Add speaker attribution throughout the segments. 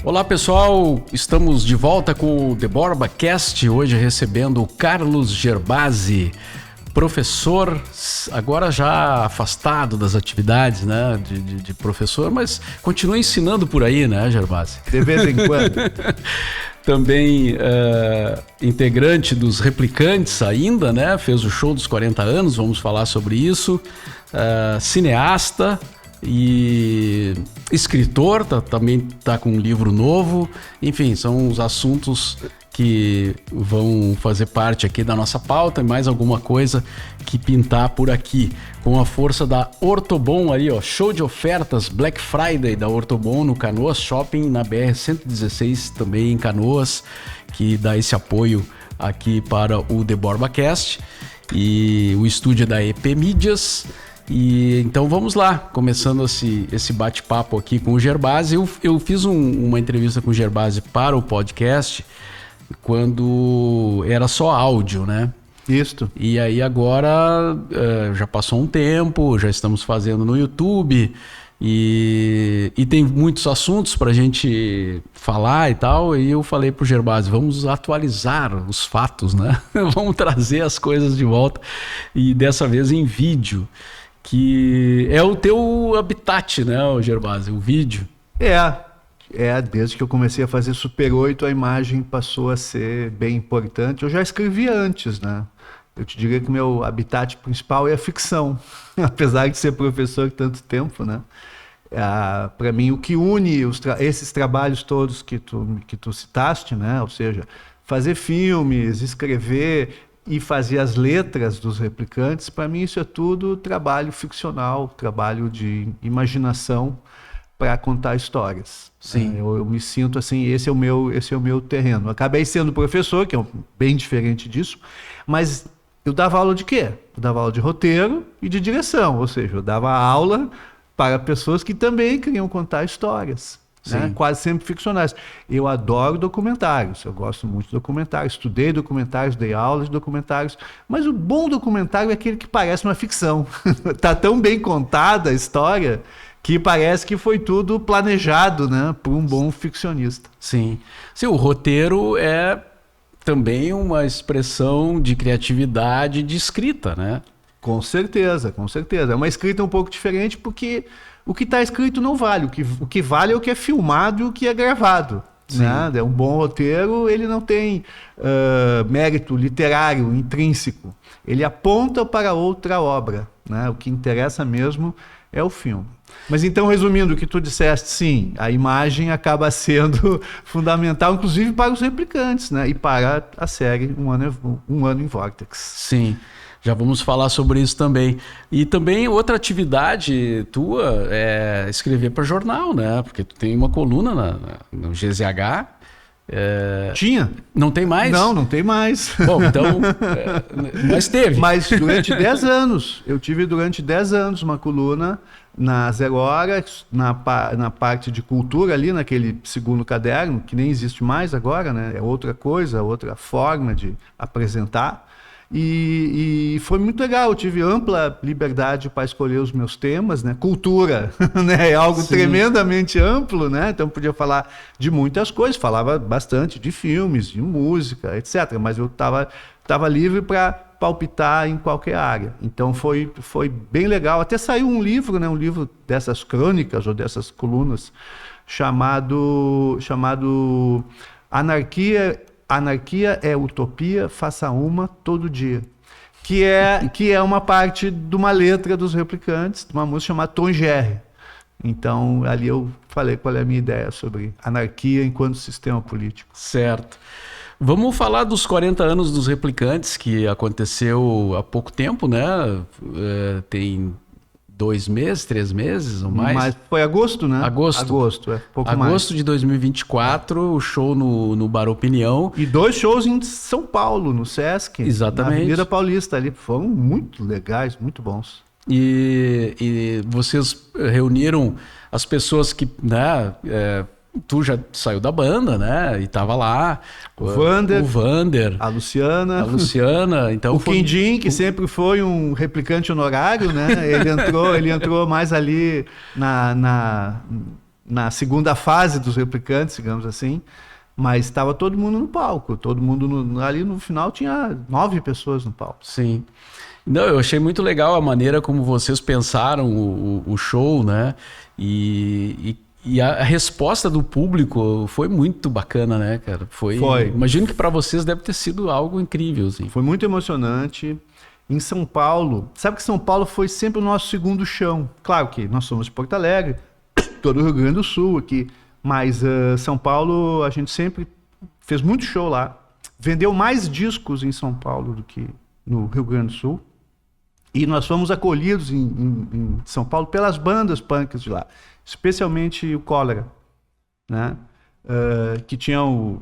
Speaker 1: Olá pessoal, estamos de volta com o The Borba Cast, hoje recebendo o Carlos Gerbasi, professor, agora já afastado das atividades, né, de professor, mas continua ensinando por aí, né, Gerbasi?
Speaker 2: De vez em quando.
Speaker 1: Também integrante dos Replicantes ainda, né, fez o show dos 40 anos, vamos falar sobre isso, cineasta e escritor, também está com um livro novo, enfim, são os assuntos que vão fazer parte aqui da nossa pauta e mais alguma coisa que pintar por aqui. Com a força da Ortobon ali, ó, show de ofertas Black Friday da Ortobon no Canoas Shopping, na BR-116 também em Canoas, que dá esse apoio aqui para o The Borba Cast, e o estúdio é da EP Mídias. E então vamos lá, começando esse bate-papo aqui com o Gerbasi. Eu fiz uma entrevista com o Gerbasi para o podcast quando era só áudio, né?
Speaker 2: Isto.
Speaker 1: E aí agora já passou um tempo, já estamos fazendo no YouTube e tem muitos assuntos para a gente falar e tal. E eu falei pro Gerbasi, vamos atualizar os fatos, né? Vamos trazer as coisas de volta e dessa vez em vídeo, que é o teu habitat, né, Gerbasi, o vídeo.
Speaker 2: Desde que eu comecei a fazer Super 8, a imagem passou a ser bem importante. Eu já escrevia antes, né? Eu te diria que o meu habitat principal é a ficção, apesar de ser professor tanto tempo, né? Para mim, o que une esses trabalhos todos que tu citaste, né? Ou seja, fazer filmes, escrever e fazer as letras dos Replicantes, para mim isso é tudo trabalho ficcional, trabalho de imaginação para contar histórias.
Speaker 1: Sim.
Speaker 2: Eu me sinto assim, esse é o meu terreno. Acabei sendo professor, que é bem diferente disso, mas eu dava aula de quê? Eu dava aula de roteiro e de direção, ou seja, eu dava aula para pessoas que também queriam contar histórias. Né? Quase sempre ficcionais. Eu adoro documentários, eu gosto muito de documentários, estudei documentários, dei aulas de documentários, mas o bom documentário é aquele que parece uma ficção. Está tão bem contada a história que parece que foi tudo planejado, né, por um bom ficcionista.
Speaker 1: Sim. Sim, o roteiro é também uma expressão de criatividade de escrita, né?
Speaker 2: Com certeza, com certeza. É uma escrita um pouco diferente porque o que está escrito não vale. O que vale é o que é filmado e o que é gravado. Né? Um bom roteiro, ele não tem mérito literário intrínseco. Ele aponta para outra obra. Né? O que interessa mesmo é o filme. Mas então, resumindo o que tu disseste, sim, a imagem acaba sendo fundamental, inclusive para os Replicantes, né? E para a série Um Ano em Vortex.
Speaker 1: Sim. Já vamos falar sobre isso também. E também outra atividade tua é escrever para jornal, né? Porque tu tem uma coluna no GZH.
Speaker 2: Tinha?
Speaker 1: Não tem mais?
Speaker 2: Não tem mais.
Speaker 1: Bom, então... mas teve.
Speaker 2: Mas durante 10 anos. Eu tive durante 10 anos uma coluna na Zero Hora, na parte de cultura ali, naquele segundo caderno, que nem existe mais agora, né? É outra coisa, outra forma de apresentar. E foi muito legal, eu tive ampla liberdade para escolher os meus temas, né? Cultura, né? É algo tremendamente amplo, né? Então podia falar de muitas coisas, falava bastante de filmes, de música, etc. Mas eu estava livre para palpitar em qualquer área. Então foi bem legal. Até saiu um livro, né? Um livro dessas crônicas ou dessas colunas chamado Anarquia é utopia, faça uma todo dia. Que é uma parte de uma letra dos Replicantes, de uma música chamada Tom Jerry. Então, ali eu falei qual é a minha ideia sobre anarquia enquanto sistema político.
Speaker 1: Certo. Vamos falar dos 40 anos dos Replicantes, que aconteceu há pouco tempo, né? Tem 2 meses, 3 meses ou mais?
Speaker 2: Mas foi agosto, né?
Speaker 1: Agosto,
Speaker 2: pouco mais.
Speaker 1: Agosto de 2024, o show no Bar Opinião.
Speaker 2: E 2 shows em São Paulo, no Sesc.
Speaker 1: Exatamente.
Speaker 2: Na Avenida Paulista ali. Foram muito legais, muito bons.
Speaker 1: E vocês reuniram as pessoas que, né, tu já saiu da banda, né, e tava lá.
Speaker 2: O Vander,
Speaker 1: a
Speaker 2: Luciana.
Speaker 1: Então
Speaker 2: o Quindim, que sempre foi um replicante honorário, né, ele entrou mais ali na segunda fase dos Replicantes, digamos assim, mas estava todo mundo no palco, todo mundo ali no final tinha 9 pessoas no palco.
Speaker 1: Sim. Não, eu achei muito legal a maneira como vocês pensaram o show, né? E a resposta do público foi muito bacana, né, cara? Foi. Imagino que para vocês deve ter sido algo incrível, assim.
Speaker 2: Foi muito emocionante. Em São Paulo, sabe que São Paulo foi sempre o nosso segundo chão. Claro que nós somos de Porto Alegre, todo o Rio Grande do Sul aqui, mas São Paulo a gente sempre fez muito show lá. Vendeu mais discos em São Paulo do que no Rio Grande do Sul. E nós fomos acolhidos em São Paulo pelas bandas punks de lá, especialmente o Cólera, né? Que tinha o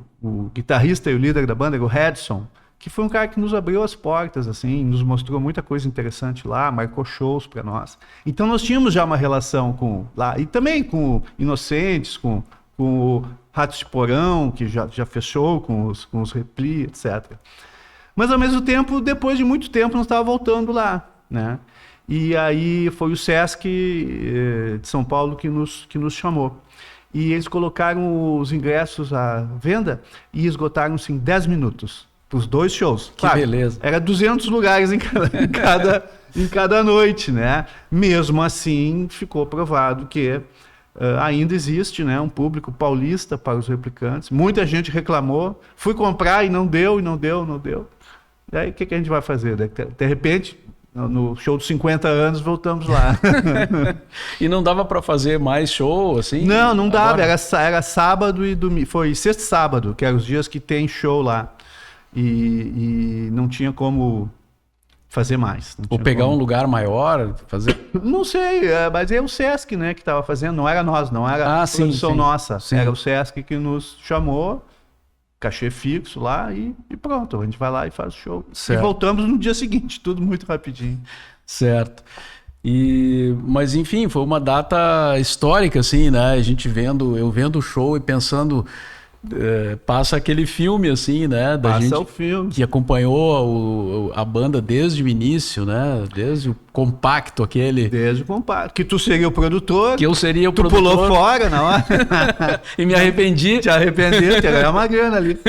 Speaker 2: guitarrista e o líder da banda, o Redson, que foi um cara que nos abriu as portas, assim, nos mostrou muita coisa interessante lá, marcou shows para nós. Então nós tínhamos já uma relação com lá, e também com Inocentes, com o Ratos de Porão, que já fechou com os Repli, etc. Mas ao mesmo tempo, depois de muito tempo, nós estávamos voltando lá, né? E aí foi o Sesc de São Paulo que nos chamou. E eles colocaram os ingressos à venda e esgotaram-se em 10 minutos. Os 2 shows.
Speaker 1: Que claro, beleza.
Speaker 2: Era 200 lugares em cada noite, né? Mesmo assim, ficou provado que ainda existe, né, um público paulista para os Replicantes. Muita gente reclamou. Fui comprar e não deu, e não deu, não deu. E aí, o que a gente vai fazer? De repente, no show dos 50 anos, voltamos lá.
Speaker 1: E não dava para fazer mais show, assim?
Speaker 2: Não dava. Era sábado e domingo. Foi sexta e sábado, que eram os dias que tem show lá. E não tinha como fazer mais.
Speaker 1: Ou pegar um lugar maior, fazer...
Speaker 2: Não sei, mas é o Sesc, né, que estava fazendo, não era nós, não era a produção nossa. Sim. Era o Sesc que nos chamou, cachê fixo lá e pronto, a gente vai lá e faz o show. Certo. E voltamos no dia seguinte, tudo muito rapidinho.
Speaker 1: Certo. Mas enfim, foi uma data histórica, assim, né? Eu vendo o show e pensando... passa aquele filme, assim, né? Da gente
Speaker 2: o filme.
Speaker 1: Que acompanhou a banda desde o início, né? Desde o compacto aquele.
Speaker 2: Desde o compacto. Que tu seria o produtor.
Speaker 1: Que eu seria o produtor.
Speaker 2: Tu pulou fora na hora.
Speaker 1: E me arrependi.
Speaker 2: Te arrependeu, te ganhar uma grana ali.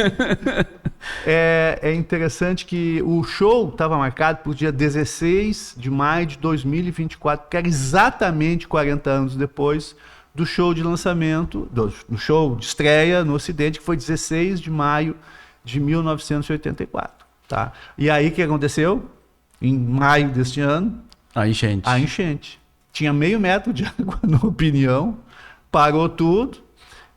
Speaker 2: É interessante que o show estava marcado para o dia 16 de maio de 2024, que era exatamente 40 anos depois do show de lançamento, do show de estreia no Ocidente, que foi 16 de maio de 1984. Tá? E aí o que aconteceu? Em maio deste ano...
Speaker 1: A enchente.
Speaker 2: Tinha meio metro de água no Opinião, parou tudo,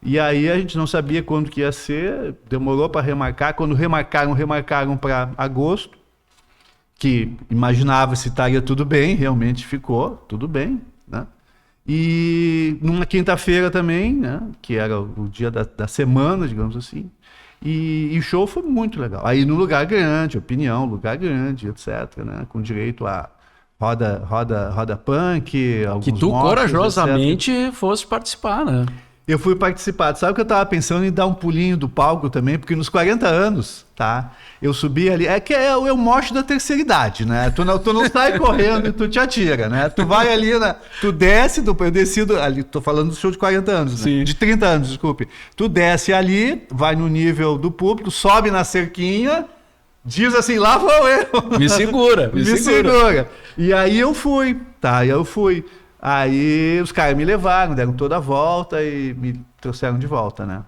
Speaker 2: e aí a gente não sabia quando que ia ser, demorou para remarcar. Quando remarcaram para agosto, que imaginava se estaria tudo bem, realmente ficou tudo bem, né? E numa quinta-feira também, né, que era o dia da semana, digamos assim, e o show foi muito legal. Aí no lugar grande, Opinião, lugar grande, etc., né, com direito a roda punk, alguns
Speaker 1: que tu
Speaker 2: motos,
Speaker 1: corajosamente
Speaker 2: etc.
Speaker 1: fosse participar, né?
Speaker 2: Eu fui participar. Sabe que eu estava pensando em dar um pulinho do palco também, porque nos 40 anos, tá? Eu subi ali. É que é o moche da terceira idade, né? Tu não sai correndo e tu te atira, né? Tu vai ali, tu desce, eu descido ali, tô falando do show de 40 anos, né? De 30 anos, desculpe. Tu desce ali, vai no nível do público, sobe na cerquinha, diz assim, lá vou eu.
Speaker 1: Me segura.
Speaker 2: E aí eu fui, tá? Aí os caras me levaram, deram toda a volta e me trouxeram de volta, né?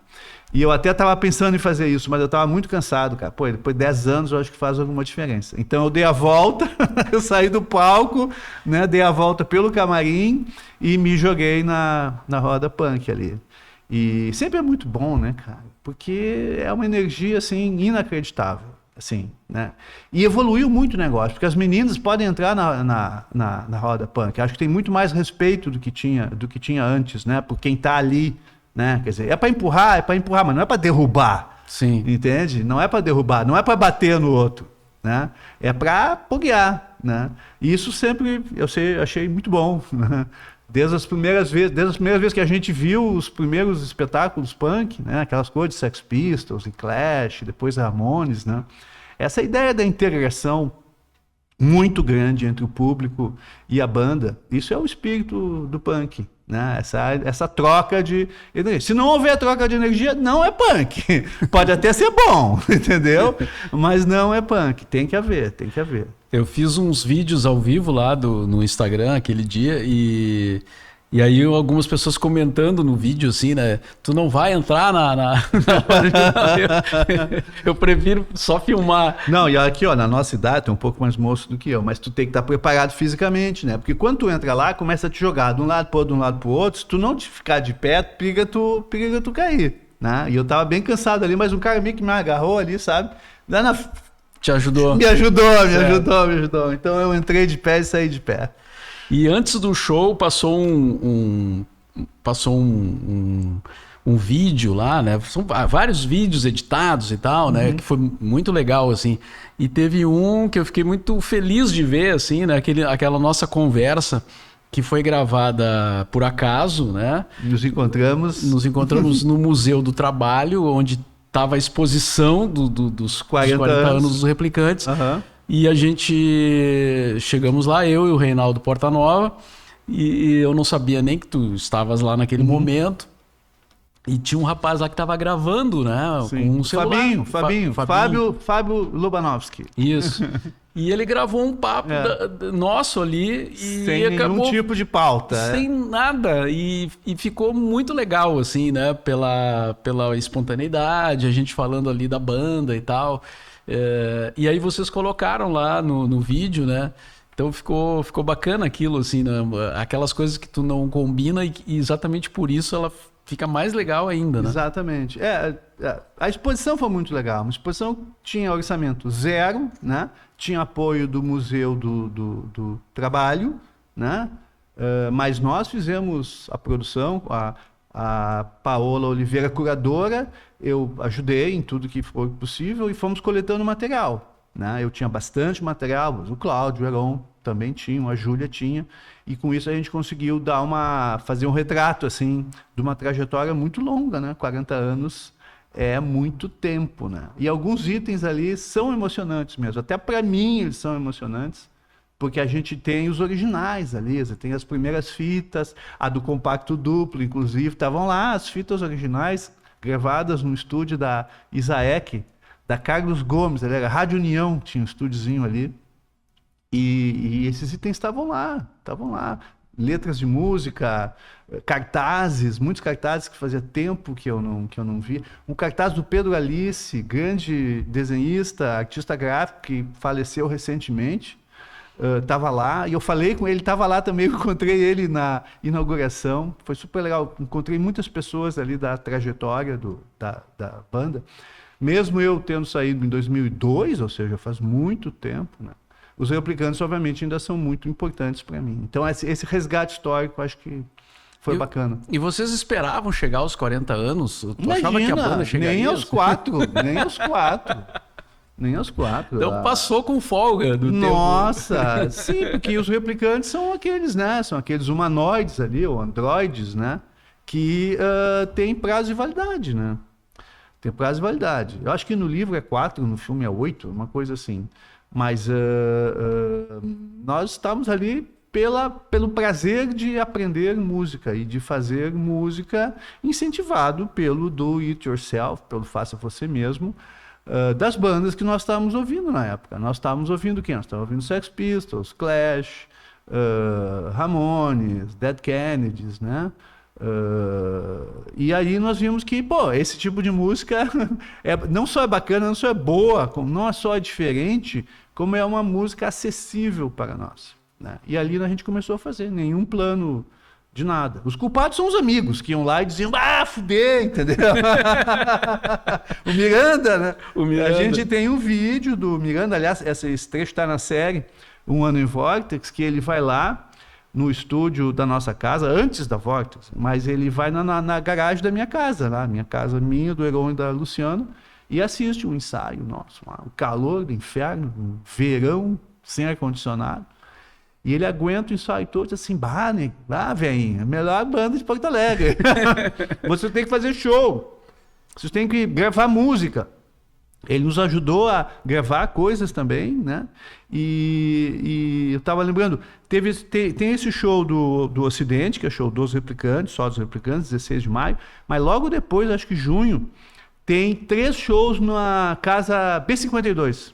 Speaker 2: E eu até estava pensando em fazer isso, mas eu estava muito cansado, cara. Pô, depois de 10 anos eu acho que faz alguma diferença. Então eu dei a volta, eu saí do palco, né? Dei a volta pelo camarim e me joguei na roda punk ali. E sempre é muito bom, né, cara? Porque é uma energia, assim, inacreditável. Assim, né? E evoluiu muito o negócio, porque as meninas podem entrar na roda punk. Acho que tem muito mais respeito do que tinha antes, né? Por quem tá ali, né? Quer dizer, é para empurrar, mas não é para derrubar.
Speaker 1: Sim.
Speaker 2: Entende? Não é para derrubar, não é para bater no outro, né? É para apoiar, né? E isso sempre achei muito bom, né? Desde as primeiras vezes que a gente viu os primeiros espetáculos punk, né? Aquelas coisas de Sex Pistols e Clash, depois Ramones, né? Essa ideia da integração muito grande entre o público e a banda, isso é o espírito do punk, né? Essa troca de energia. Se não houver troca de energia, não é punk. Pode até ser bom, entendeu? Mas não é punk. Tem que haver.
Speaker 1: Eu fiz uns vídeos ao vivo lá no Instagram aquele dia e aí algumas pessoas comentando no vídeo assim, né? Tu não vai entrar na... eu prefiro só filmar.
Speaker 2: Não, e aqui, ó, na nossa idade, tu é um pouco mais moço do que eu, mas tu tem que estar preparado fisicamente, né? Porque quando tu entra lá, começa a te jogar de um lado pro outro, se tu não te ficar de pé, periga tu cair, né? E eu tava bem cansado ali, mas um cara meio que me agarrou ali, sabe? Lá na...
Speaker 1: Te ajudou.
Speaker 2: Me ajudou. Então eu entrei de pé e saí de pé.
Speaker 1: E antes do show passou um vídeo lá, né? São vários vídeos editados e tal, né? Que foi muito legal, assim. E teve um que eu fiquei muito feliz de ver, assim, né? Aquela nossa conversa que foi gravada por acaso, né?
Speaker 2: Nos encontramos
Speaker 1: no Museu do Trabalho, onde estava a exposição dos 40 anos dos Replicantes. E a gente chegamos lá, eu e o Reinaldo Portanova, e eu não sabia nem que tu estavas lá naquele momento. E tinha um rapaz lá que estava gravando, né?
Speaker 2: Sim.
Speaker 1: Com um celular.
Speaker 2: Fábio Lobanovski.
Speaker 1: Isso. E ele gravou um papo nosso ali e
Speaker 2: sem nenhum tipo de pauta.
Speaker 1: Sem nada. E ficou muito legal, assim, né? Pela espontaneidade, a gente falando ali da banda e tal. E aí vocês colocaram lá no vídeo, né? Então ficou bacana aquilo, assim, né? Aquelas coisas que tu não combina e exatamente por isso ela fica mais legal ainda, né?
Speaker 2: Exatamente. A exposição foi muito legal. Uma exposição que tinha orçamento zero, né? Tinha apoio do Museu do Trabalho, né? Mas nós fizemos a produção, a Paola Oliveira, curadora, eu ajudei em tudo que foi possível e fomos coletando material, né? Eu tinha bastante material, o Cláudio, o Heron também tinham, a Júlia tinha, e com isso a gente conseguiu fazer um retrato assim, de uma trajetória muito longa, né? 40 anos é muito tempo, né? E alguns itens ali são emocionantes mesmo, até para mim eles são emocionantes, porque a gente tem os originais ali, você tem as primeiras fitas, a do compacto duplo, inclusive, estavam lá as fitas originais, gravadas no estúdio da Isaek, da Carlos Gomes, ele era Rádio União, tinha um estúdiozinho ali, e esses itens estavam lá, letras de música, cartazes, muitos cartazes que fazia tempo que eu não via, um cartaz do Pedro Alice, grande desenhista, artista gráfico, que faleceu recentemente, estava lá, e eu falei com ele, estava lá também, eu encontrei ele na inauguração, foi super legal, encontrei muitas pessoas ali da trajetória da banda, mesmo eu tendo saído em 2002, ou seja, faz muito tempo, né? Os Replicantes, obviamente, ainda são muito importantes para mim. Então, esse resgate histórico, acho que foi bacana.
Speaker 1: E vocês esperavam chegar aos 40 anos? Tu achava que a banda chegaria?
Speaker 2: Nem aos 4. Então
Speaker 1: passou com folga do tempo.
Speaker 2: Nossa, sim, porque os Replicantes são aqueles, né? São aqueles humanoides ali, ou androides, né? Que têm prazo de validade, né? Tem prazo de validade. Eu acho que no livro é 4, no filme é 8, uma coisa assim. Mas nós estamos ali pelo prazer de aprender música e de fazer música incentivado pelo do it yourself, pelo faça você mesmo, das bandas que nós estávamos ouvindo na época. Nós estávamos ouvindo quem? Nós estávamos ouvindo Sex Pistols, Clash, Ramones, Dead Kennedys, né? E aí nós vimos que, esse tipo de música não só é bacana, não só é boa, não só é diferente, como é uma música acessível para nós, né? E ali a gente começou a fazer, nenhum plano de nada. Os culpados são os amigos que iam lá e diziam, fuder, entendeu? O Miranda, né? A gente tem um vídeo do Miranda, aliás, esse trecho está na série Um Ano em Vortex, que ele vai lá no estúdio da nossa casa, antes da Vortex, mas ele vai na garagem da minha casa, lá, minha, do Heron e da Luciano, e assiste um ensaio nosso, um calor do inferno, um verão sem ar-condicionado, e ele aguenta o ensaio todo assim, velhinho, melhor banda de Porto Alegre, você tem que fazer show, você tem que gravar música, Ele nos ajudou a gravar coisas também, né? E eu estava lembrando, tem esse show do Ocidente, que é show dos Replicantes, só dos Replicantes, 16 de maio, mas logo depois, acho que junho, tem 3 shows na Casa B52,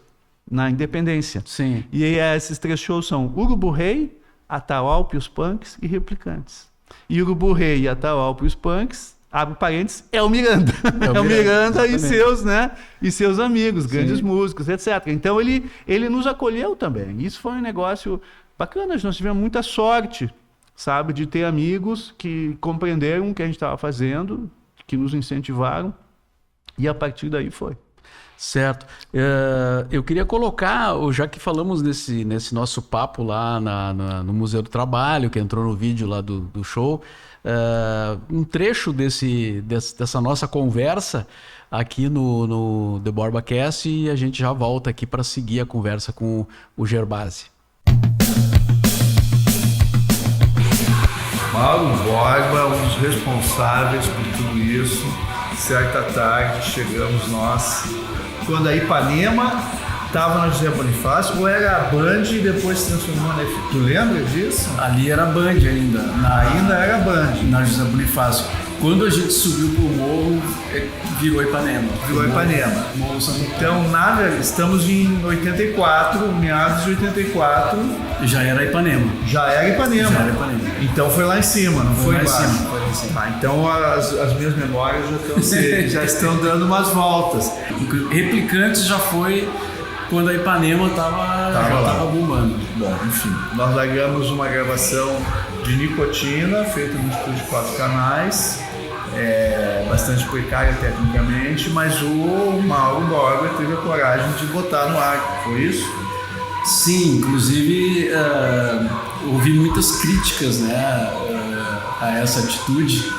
Speaker 2: na Independência.
Speaker 1: Sim.
Speaker 2: E esses 3 shows são Urubu Rei, Atahualpa e os Punks e Replicantes. E Urubu Rei e Atahualpa e os Punks, abre parênteses, é o Miranda. É o Miranda e seus, né? E seus amigos, grandes músicos, etc. Então ele nos acolheu também. Isso foi um negócio bacana. Nós tivemos muita sorte, sabe, de ter amigos que compreenderam o que a gente estava fazendo, que nos incentivaram. E a partir daí foi.
Speaker 1: Certo. Eu queria colocar, já que falamos nesse nosso papo lá no Museu do Trabalho, que entrou no vídeo lá do show, um trecho dessa nossa conversa aqui no The Borba Cast, e a gente já volta aqui para seguir a conversa com o Gerbasi.
Speaker 3: Mauro Borba, um dos responsáveis por tudo isso. Certa tarde chegamos nós, quando a Ipanema estava na José Bonifácio, ou era a Band e depois se transformou na FM. Tu lembra disso?
Speaker 4: Ali era a Band ainda.
Speaker 3: Ainda era a Band.
Speaker 4: Na José Bonifácio. Quando a gente subiu pro morro, virou Ipanema.
Speaker 3: Virou Ipanema.
Speaker 4: Morro São Paulo.
Speaker 3: Então, estamos em 84, meados de 84.
Speaker 4: Já era Ipanema.
Speaker 3: Já era Ipanema.
Speaker 4: Já era Ipanema.
Speaker 3: Então foi lá em cima, não foi
Speaker 4: lá
Speaker 3: embaixo.
Speaker 4: em cima, foi lá em cima.
Speaker 3: Ah, então as minhas memórias já estão dando umas voltas.
Speaker 4: Replicantes já foi quando a Ipanema tava bombando.
Speaker 3: Bom, enfim, nós largamos uma gravação de Nicotina, feita no estúdio 4 canais, bastante precária tecnicamente, mas o Mauro Borba teve a coragem de botar no ar, foi isso?
Speaker 4: Sim, inclusive ouvi muitas críticas, né, a essa atitude.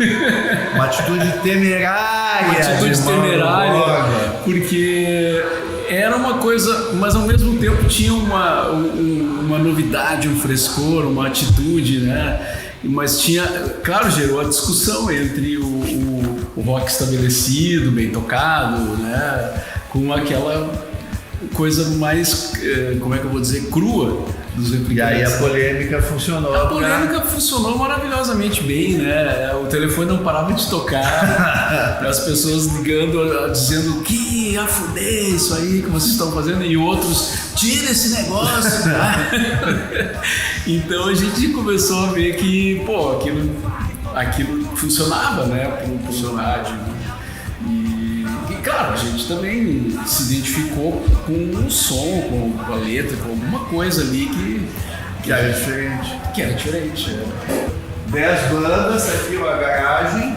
Speaker 3: Uma atitude temerária.
Speaker 4: Uma atitude temerária, porque era uma coisa, mas ao mesmo tempo tinha uma novidade, um frescor, uma atitude, né? Mas tinha, claro, gerou a discussão entre o rock estabelecido, bem tocado, né? Com aquela coisa mais, como é que eu vou dizer, crua dos Replicantes.
Speaker 3: E aí a polêmica funcionou.
Speaker 4: A polêmica funcionou maravilhosamente bem, né? O telefone não parava de tocar, as pessoas ligando, dizendo que a fuder isso aí que vocês estão fazendo, e outros, tira esse negócio, cara. Então a gente começou a ver que, pô, aquilo funcionava, né? Pro rádio. E claro, a gente também se identificou com o som, com a letra, com alguma coisa ali que
Speaker 3: era diferente.
Speaker 4: Que era diferente.
Speaker 3: 10 bandas, aqui uma garagem,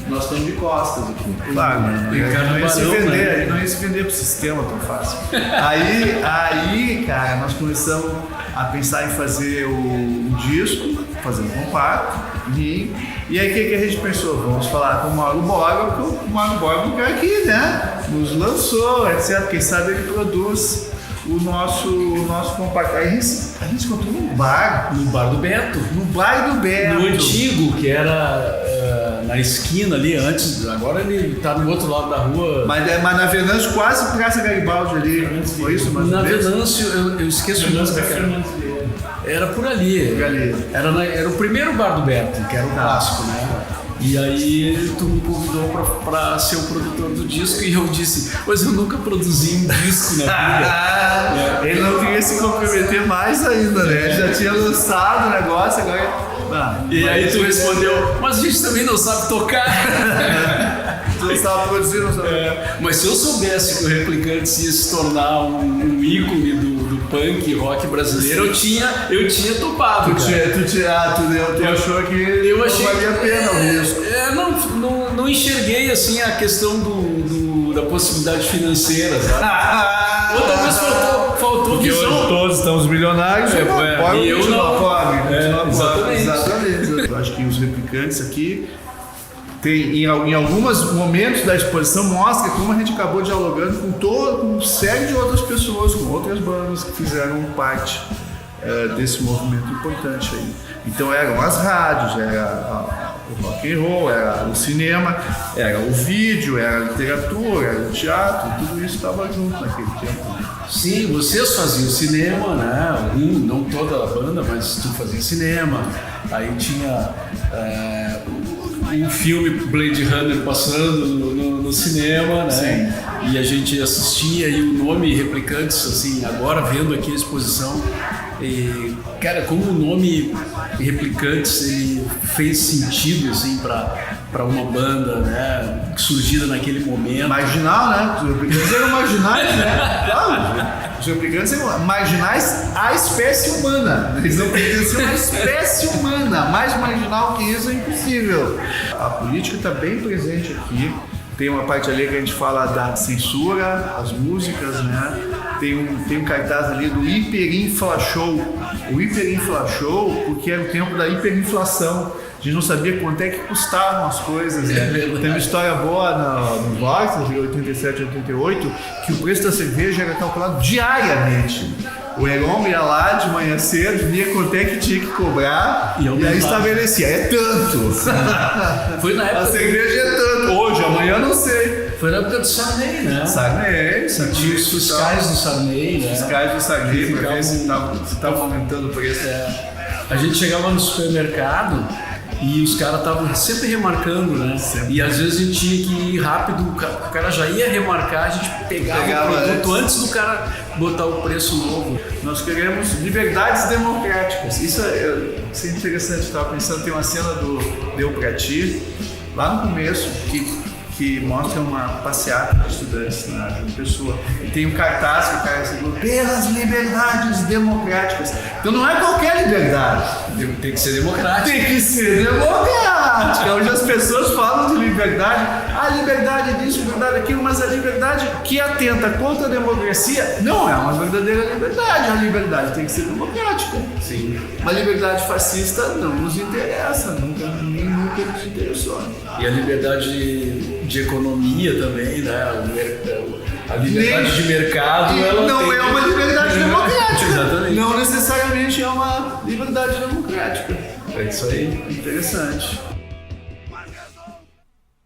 Speaker 3: nós estamos de costas aqui.
Speaker 2: Claro,
Speaker 3: não ia se vender pro sistema tão fácil. Aí, cara, nós começamos a pensar em fazer um disco, fazer um compacto. E aí o que a gente pensou? Vamos falar com o Mauro Borba, porque o Mauro Borba é aqui, né? Nos lançou, etc. Quem sabe ele produz o nosso compacto. Aí a gente encontrou num bar.
Speaker 4: No bar do Beto.
Speaker 3: No bar do Beto.
Speaker 4: No antigo, que era na esquina ali antes. Agora ele tá no outro lado da rua.
Speaker 3: Mas na Venâncio, quase Praça Garibaldi ali. Foi isso?
Speaker 4: Na Venâncio, eu esqueço o nome. Era por ali. Era o primeiro bar do Beto, que era o clássico, né? E aí tu me convidou pra ser o produtor do disco e eu disse, mas eu nunca produzi um disco na vida.
Speaker 3: Ele não queria se comprometer mais ainda, né? Ele já tinha lançado o negócio, agora...
Speaker 4: E aí tu respondeu, mas a gente também não sabe tocar.
Speaker 3: Tu não sabe produzir, não sabe.
Speaker 4: Mas se eu soubesse que o Replicantes ia se tornar um ícone do punk rock brasileiro, eu tinha topado.
Speaker 3: Tu achou que não valia a pena o risco.
Speaker 4: Não enxerguei assim a questão da possibilidade financeira, sabe? Ou talvez faltou
Speaker 3: porque
Speaker 4: visão.
Speaker 3: hoje todos estamos milionários,
Speaker 4: e eu não.
Speaker 3: Exatamente. Eu acho que os Replicantes aqui tem, em alguns momentos da exposição, mostra como a gente acabou dialogando com uma série de outras pessoas, com outras bandas que fizeram parte desse movimento importante aí. Então eram as rádios, era o rock and roll, era o cinema, era o vídeo, era a literatura, era o teatro, tudo isso estava junto naquele tempo.
Speaker 4: Sim, vocês faziam cinema, né? Não toda a banda, mas tu fazia cinema. Aí tinha um filme Blade Runner passando no cinema, né?
Speaker 3: Sim.
Speaker 4: E a gente assistia, e o nome Replicantes, assim, agora vendo aqui a exposição, e, cara, como o nome Replicantes ele fez sentido, assim, para uma banda, né, surgida naquele momento.
Speaker 3: Marginal, né? Os replicantes eram marginais, né? Claro, os replicantes eram marginais à espécie humana. Eles não pertenciam à espécie humana. Mais marginal que isso é impossível. A política está bem presente aqui. Tem uma parte ali que a gente fala da censura, as músicas, né? Tem um cartaz ali do Hiperinfla Show. O Hiperinfla Show, porque era o tempo da hiperinflação. A gente não sabia quanto é que custavam as coisas, né? Tem uma história boa no Vox, de 87 a 88, que o preço da cerveja era calculado diariamente. O Heron ia lá de manhã cedo, via quanto é que tinha que cobrar e aí estabelecia, é tanto.
Speaker 4: Foi na época.
Speaker 3: A cerveja é tanto. Hoje, amanhã não sei.
Speaker 4: Foi na época do Sarney, né?
Speaker 3: Sarney.
Speaker 4: Tinha os fiscais do Sarney, né?
Speaker 3: Fiscais do Sarney, para ver se estava aumentando o preço.
Speaker 4: A gente chegava no supermercado e os caras estavam sempre remarcando, né? Sempre. E às vezes a gente tinha que ir rápido, o cara já ia remarcar, a gente pegava o produto antes do cara botar o preço novo.
Speaker 3: Nós queremos liberdades democráticas. Isso é interessante, eu estava pensando, tem uma cena do Deu Pra Ti, lá no começo, que mostra uma passeata de estudantes na João Pessoa. E tem um cartaz que o cara segura pelas liberdades democráticas. Então não é qualquer liberdade.
Speaker 4: Tem que ser democrática.
Speaker 3: Tem que ser democrática. Hoje as pessoas falam de liberdade. A liberdade é disso, liberdade é aquilo, mas a liberdade que atenta contra a democracia não é uma verdadeira liberdade. A liberdade tem que ser democrática.
Speaker 4: Sim.
Speaker 3: Uma liberdade fascista não nos interessa, nunca nos interessou.
Speaker 4: E a liberdade de economia também, né? A liberdade de mercado ela
Speaker 3: não é uma liberdade democrática.
Speaker 4: Exatamente.
Speaker 3: Não necessariamente é uma liberdade democrática.
Speaker 4: É isso aí.
Speaker 3: Interessante.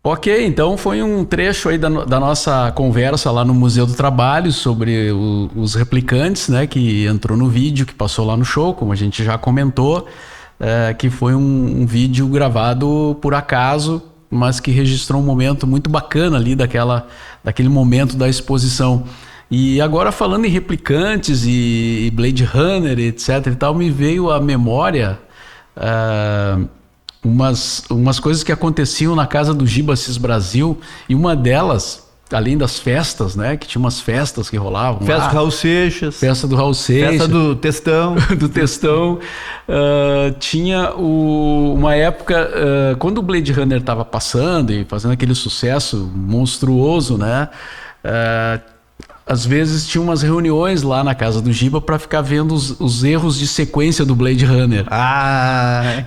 Speaker 1: Ok, então foi um trecho aí da nossa conversa lá no Museu do Trabalho sobre os replicantes, né? Que entrou no vídeo, que passou lá no show, como a gente já comentou, que foi um vídeo gravado por acaso, mas que registrou um momento muito bacana ali daquele momento da exposição. E agora falando em replicantes e Blade Runner, etc e tal, me veio à memória umas coisas que aconteciam na casa do Giba Assis Brasil, e uma delas, além das festas, né, que tinha umas festas que rolavam
Speaker 2: Festa
Speaker 1: lá,
Speaker 2: do Raul Seixas.
Speaker 1: festa do Raul Seixas,
Speaker 2: Festa do Testão.
Speaker 1: do Testão. Tinha uma época, quando o Blade Runner estava passando e fazendo aquele sucesso monstruoso, né? Às vezes tinha umas reuniões lá na casa do Giba para ficar vendo os erros de sequência do Blade Runner.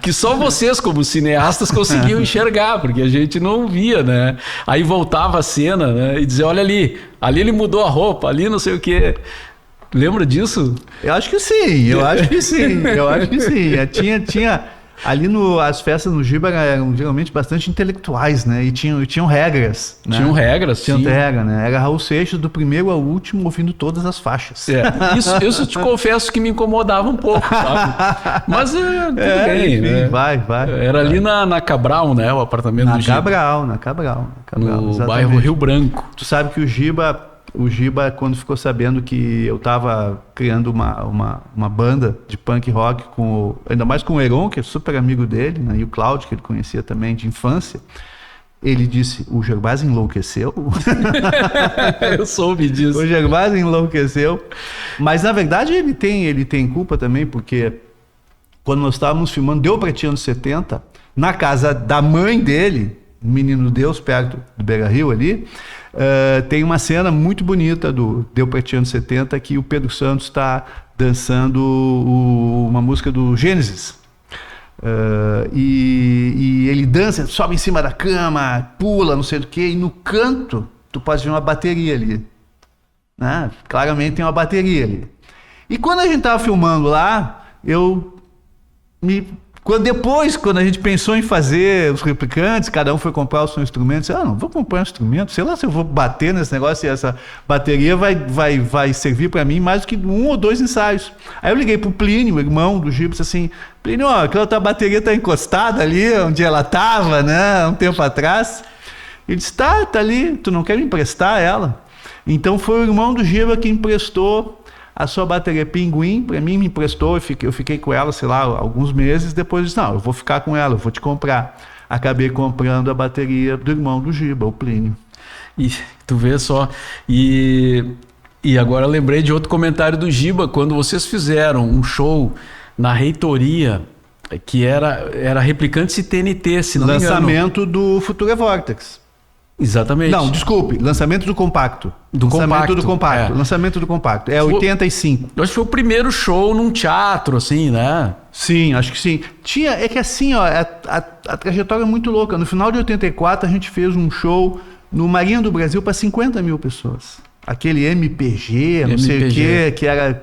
Speaker 1: Que só vocês, como cineastas, conseguiam enxergar, porque a gente não via, né? Aí voltava a cena, né? E dizia, olha ali ele mudou a roupa, ali não sei o quê. Lembra disso?
Speaker 2: Eu acho que sim, eu acho que sim. Tinha ali as festas no Giba eram geralmente bastante intelectuais, né? E tinham regras. Né?
Speaker 1: Tinham regras,
Speaker 2: Tinha regra, né? Era Raul Seixas do primeiro ao último ouvindo todas as faixas.
Speaker 1: Isso eu te confesso que me incomodava um pouco, sabe? Mas tudo bem,
Speaker 2: enfim,
Speaker 1: né?
Speaker 2: Vai.
Speaker 1: Era ali na Cabral, né? O apartamento do Giba.
Speaker 2: Na Cabral.
Speaker 1: No
Speaker 2: Exatamente.
Speaker 1: bairro Rio Branco.
Speaker 2: Tu sabe que o Giba, quando ficou sabendo que eu estava criando uma banda de punk rock, ainda mais com o Heron, que é super amigo dele, né, e o Cláudio, que ele conhecia também de infância, ele disse, o Gervásio enlouqueceu?
Speaker 1: Eu soube disso.
Speaker 2: O Gervásio enlouqueceu. Mas, na verdade, ele tem culpa também, porque quando nós estávamos filmando Deu Pra Ti anos 70, na casa da mãe dele, Menino Deus, perto do Beira Rio ali, tem uma cena muito bonita do Deu Pra Ti anos 70, que o Pedro Santos está dançando uma música do Gênesis. E ele dança, sobe em cima da cama, pula, não sei do que, e no canto tu pode ver uma bateria ali. Né? Claramente tem uma bateria ali. E quando a gente estava filmando lá, eu me Depois, quando a gente pensou em fazer os replicantes, cada um foi comprar o seu instrumento, disse, não vou comprar um instrumento, sei lá se eu vou bater nesse negócio e essa bateria vai servir para mim mais do que 1 ou 2 ensaios. Aí eu liguei pro Plínio, o irmão do Giba, disse assim, Plínio, aquela tua bateria tá encostada ali, onde ela tava, né, um tempo atrás. Ele disse, tá ali, tu não quer me emprestar ela? Então foi o irmão do Giba que emprestou a sua bateria Pinguim, para mim me emprestou, eu fiquei com ela, sei lá, alguns meses, depois disse, não, eu vou ficar com ela, eu vou te comprar. Acabei comprando a bateria do irmão do Giba, o Plínio.
Speaker 1: E tu vê só, e agora eu lembrei de outro comentário do Giba, quando vocês fizeram um show na reitoria, que era Replicantes e TNT, se não me engano.
Speaker 2: Lançamento do Futura Vortex.
Speaker 1: Exatamente.
Speaker 2: Não, desculpe, lançamento do compacto.
Speaker 1: Lançamento
Speaker 2: do compacto. É 85.
Speaker 1: Eu acho que foi o primeiro show num teatro, assim, né?
Speaker 2: Sim, acho que sim. É que assim, ó, a trajetória é muito louca. No final de 84, a gente fez um show no Marinha do Brasil para 50 mil pessoas. Aquele MPG, não sei o quê, que era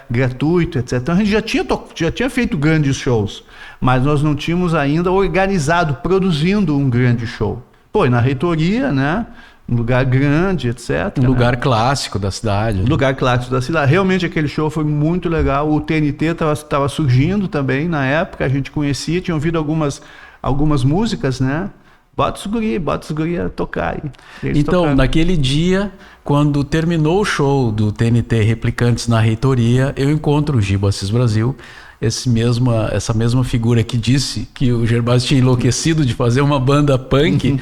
Speaker 2: gratuito, etc. Então a gente já tinha feito grandes shows, mas nós não tínhamos ainda organizado, produzindo um grande show. Pô, e na reitoria, né? Um lugar grande, etc.
Speaker 1: Um lugar clássico da cidade.
Speaker 2: Um lugar clássico da cidade. Realmente aquele show foi muito legal. O TNT estava surgindo também na época, a gente conhecia, tinha ouvido algumas músicas, né? Bota os guri a tocar aí.
Speaker 1: Então, tocando. Naquele dia, quando terminou o show do TNT Replicantes na reitoria, eu encontro o Giba Assis Brasil, essa mesma figura que disse que o Gervásio tinha enlouquecido de fazer uma banda punk.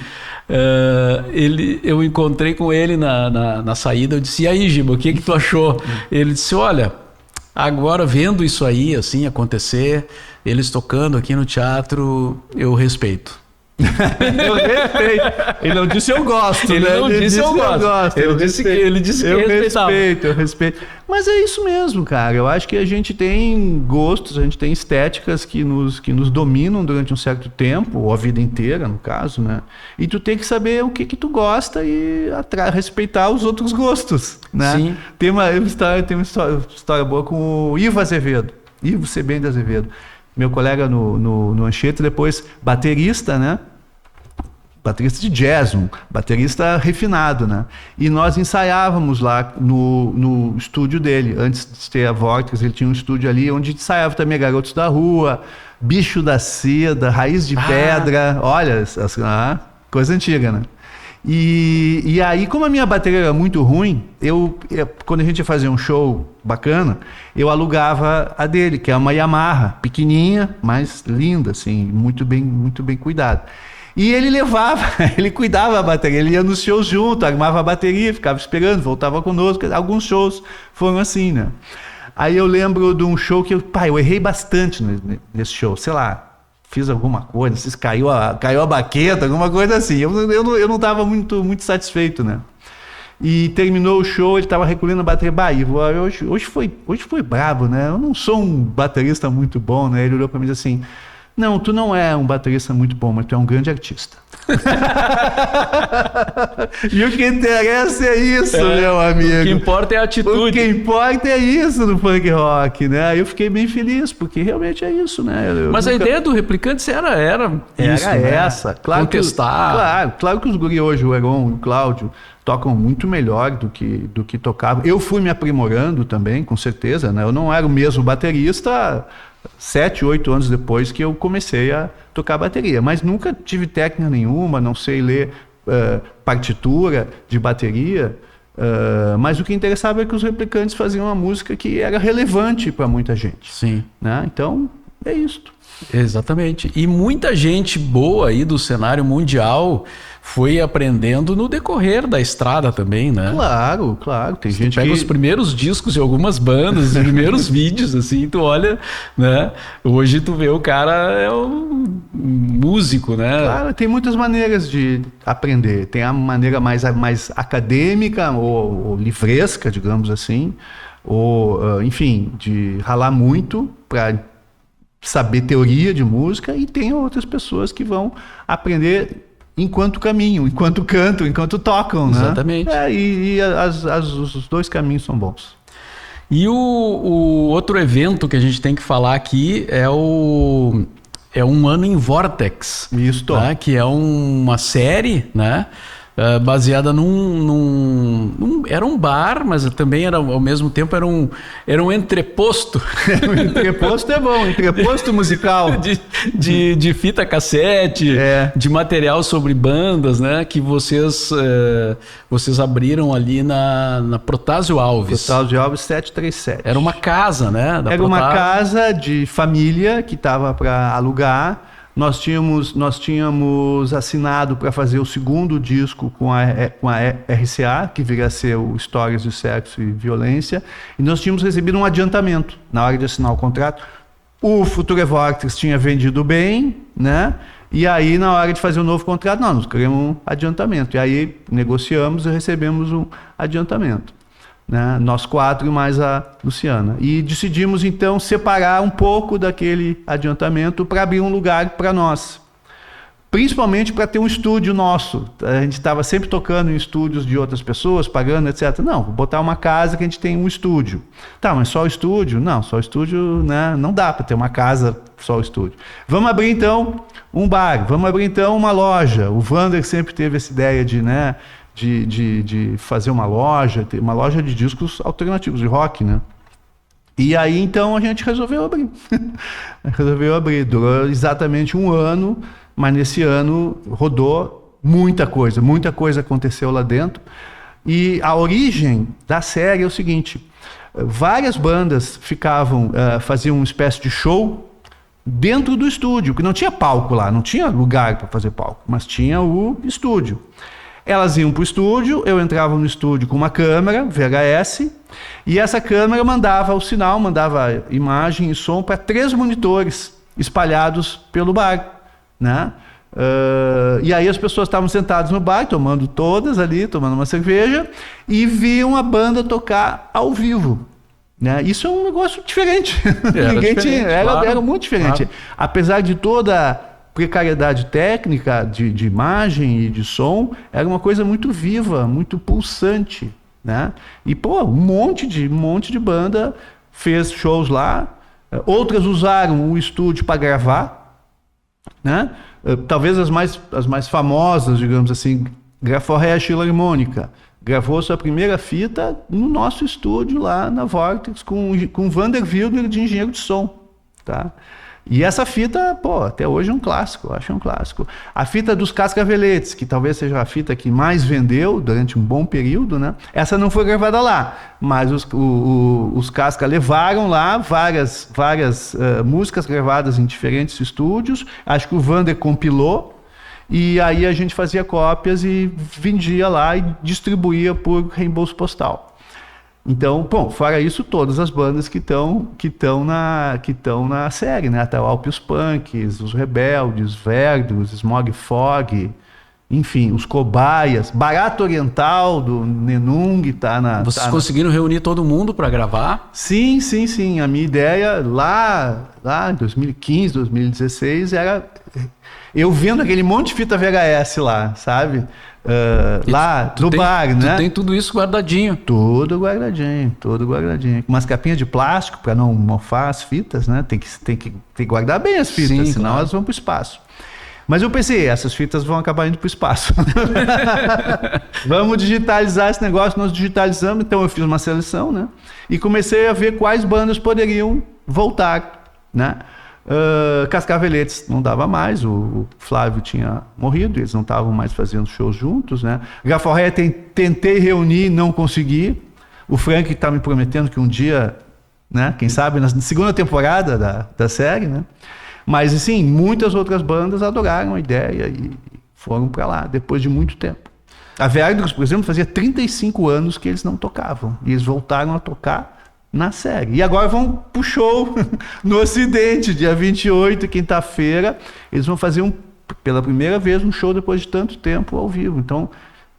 Speaker 1: Eu encontrei com ele na saída, eu disse, e aí, Giba, o que tu achou? Ele disse, olha, agora vendo isso aí assim acontecer, eles tocando aqui no teatro, eu respeito.
Speaker 2: Eu respeito. Ele não disse eu gosto,
Speaker 1: ele
Speaker 2: né?
Speaker 1: Não disse eu gosto. Ele disse que
Speaker 2: eu respeito. Mas é isso mesmo, cara. Eu acho que a gente tem gostos, a gente tem estéticas que nos dominam durante um certo tempo, ou a vida inteira, no caso, né? E tu tem que saber o que tu gosta e respeitar os outros gostos, né? Sim. Tem uma história boa com o Ivo Azevedo, Ivo Sebem Azevedo. Meu colega no Anchieta, depois baterista, né? Baterista de jazz, um baterista refinado, né? E nós ensaiávamos lá no estúdio dele. Antes de ter a Vortex, ele tinha um estúdio ali onde ensaiava também Garotos da Rua, Bicho da Seda, Raiz de Pedra. Olha, coisa antiga, né? E aí, como a minha bateria era muito ruim, quando a gente ia fazer um show bacana, eu alugava a dele, que é uma Yamaha, pequenininha, mas linda, assim, muito bem cuidada. E ele ele cuidava da bateria, ele ia nos shows junto, armava a bateria, ficava esperando, voltava conosco. Alguns shows foram assim, né? Aí eu lembro de um show que eu errei bastante nesse show, sei lá, fiz alguma coisa, se caiu a baqueta, alguma coisa assim. Eu não estava muito satisfeito, né? E terminou o show, ele estava recolhendo a bateria. Hoje foi brabo, né? Eu não sou um baterista muito bom, né? Ele olhou para mim e disse assim, não, tu não é um baterista muito bom, mas tu é um grande artista. E o que interessa é isso, meu amigo.
Speaker 1: O que importa é a atitude.
Speaker 2: O que importa é isso no punk rock, né? Aí eu fiquei bem feliz, porque realmente é isso, né?
Speaker 1: Mas a ideia do Replicantes era isso,
Speaker 2: essa.
Speaker 1: Né? Claro contestar.
Speaker 2: Claro que os guri hoje, o Heron e o Cláudio, tocam muito melhor do que tocavam. Eu fui me aprimorando também, com certeza, né? Eu não era o mesmo baterista 7, 8 anos depois que eu comecei a tocar bateria, mas nunca tive técnica nenhuma, não sei ler partitura de bateria, mas o que interessava é que os Replicantes faziam uma música que era relevante para muita gente.
Speaker 1: Sim.
Speaker 2: Né? Então, é isso.
Speaker 1: Exatamente. E muita gente boa aí do cenário mundial foi aprendendo no decorrer da estrada também, né?
Speaker 2: Claro. Tem gente que...
Speaker 1: pega os primeiros discos de algumas bandas, os primeiros vídeos, assim, tu olha, né? Hoje tu vê o cara é um músico, né?
Speaker 2: Claro, tem muitas maneiras de aprender. Tem a maneira mais acadêmica ou livresca, digamos assim, ou, enfim, de ralar muito para saber teoria de música, e tem outras pessoas que vão aprender enquanto caminham, enquanto cantam, enquanto tocam, né?
Speaker 1: Exatamente.
Speaker 2: Os dois caminhos são bons.
Speaker 1: E o outro evento que a gente tem que falar aqui é é Um Ano em Vortex.
Speaker 2: Isso.
Speaker 1: Né? Que é uma série, né? Baseada era um bar, mas também era, ao mesmo tempo era um entreposto.
Speaker 2: O entreposto é bom, entreposto musical.
Speaker 1: de fita cassete, de material sobre bandas, né? Que vocês abriram ali na Protásio Alves.
Speaker 2: Protásio Alves 737.
Speaker 1: Era uma casa, né?
Speaker 2: Era uma casa de família que estava para alugar. Nós tínhamos assinado para fazer o segundo disco com a RCA, que viria a ser o Histórias de Sexo e Violência, e nós tínhamos recebido um adiantamento na hora de assinar o contrato. O Future Vortex tinha vendido bem, né? E aí, na hora de fazer o novo contrato, nós queríamos um adiantamento. E aí, negociamos e recebemos um adiantamento. Né? Nós 4 e mais a Luciana. E decidimos, então, separar um pouco daquele adiantamento para abrir um lugar para nós. Principalmente para ter um estúdio nosso. A gente estava sempre tocando em estúdios de outras pessoas, pagando, etc. Não, vou botar uma casa que a gente tem um estúdio. Tá, mas só o estúdio? Não, só o estúdio, né? Não dá para ter uma casa, só o estúdio. Vamos abrir, então, um bar. Vamos abrir, então, uma loja. O Wander sempre teve essa ideia de, né? De fazer uma loja de discos alternativos, de rock, né? E aí, então, a gente resolveu abrir. Durou exatamente um ano, mas nesse ano rodou muita coisa aconteceu lá dentro. E a origem da série é o seguinte, várias bandas faziam uma espécie de show dentro do estúdio, que não tinha palco lá, não tinha lugar para fazer palco, mas tinha o estúdio. Elas iam para o estúdio, eu entrava no estúdio com uma câmera, VHS, e essa câmera mandava o sinal, mandava imagem e som para 3 monitores espalhados pelo bar, né? E aí as pessoas estavam sentadas no bar, tomando uma cerveja, e viam a banda tocar ao vivo. Né? Isso é um negócio diferente. Era muito diferente. Claro. Apesar de toda precariedade técnica de imagem e de som, era uma coisa muito viva, muito pulsante, né? E um monte de banda fez shows lá, outras usaram o estúdio para gravar, né? Talvez as mais famosas, digamos assim, Graforré Filarmônica gravou sua primeira fita no nosso estúdio lá na Vortex com o Wander Wildner de engenheiro de som, tá? E essa fita, até hoje é um clássico, eu acho um clássico. A fita dos Cascaveletes, que talvez seja a fita que mais vendeu durante um bom período, né? Essa não foi gravada lá, mas os Casca levaram lá várias músicas gravadas em diferentes estúdios. Acho que o Wander compilou, e aí a gente fazia cópias e vendia lá e distribuía por reembolso postal. Então, fora isso, todas as bandas que estão na série, né? Até o Alpios Punks, os Rebeldes, Verdos, Smog Fog, enfim, os Cobaias, Barato Oriental do Nenung
Speaker 1: Vocês conseguiram reunir todo mundo para gravar?
Speaker 2: Sim. A minha ideia lá em 2015, 2016 era eu vendo aquele monte de fita VHS lá, sabe? Lá no bar, né?
Speaker 1: Tem tudo isso guardadinho.
Speaker 2: Tudo guardadinho. Com umas capinhas de plástico para não mofar as fitas, né? Tem que guardar bem as fitas, sim, senão elas vão para o espaço. Mas eu pensei, essas fitas vão acabar indo para o espaço. Vamos digitalizar esse negócio, nós digitalizamos, então eu fiz uma seleção, né? E comecei a ver quais bandas poderiam voltar, né? Cascaveletes não dava mais, o Flávio tinha morrido, eles não estavam mais fazendo shows juntos, né? Graforré tentei reunir, não consegui. O Frank está me prometendo que um dia, né? Quem sabe na segunda temporada da série, né? Mas assim, muitas outras bandas adoraram a ideia e foram para lá depois de muito tempo. A Verdos, por exemplo, fazia 35 anos que eles não tocavam e eles voltaram a tocar na série. E agora vão pro show no Ocidente, dia 28, quinta-feira. Eles vão fazer pela primeira vez um show depois de tanto tempo ao vivo. Então,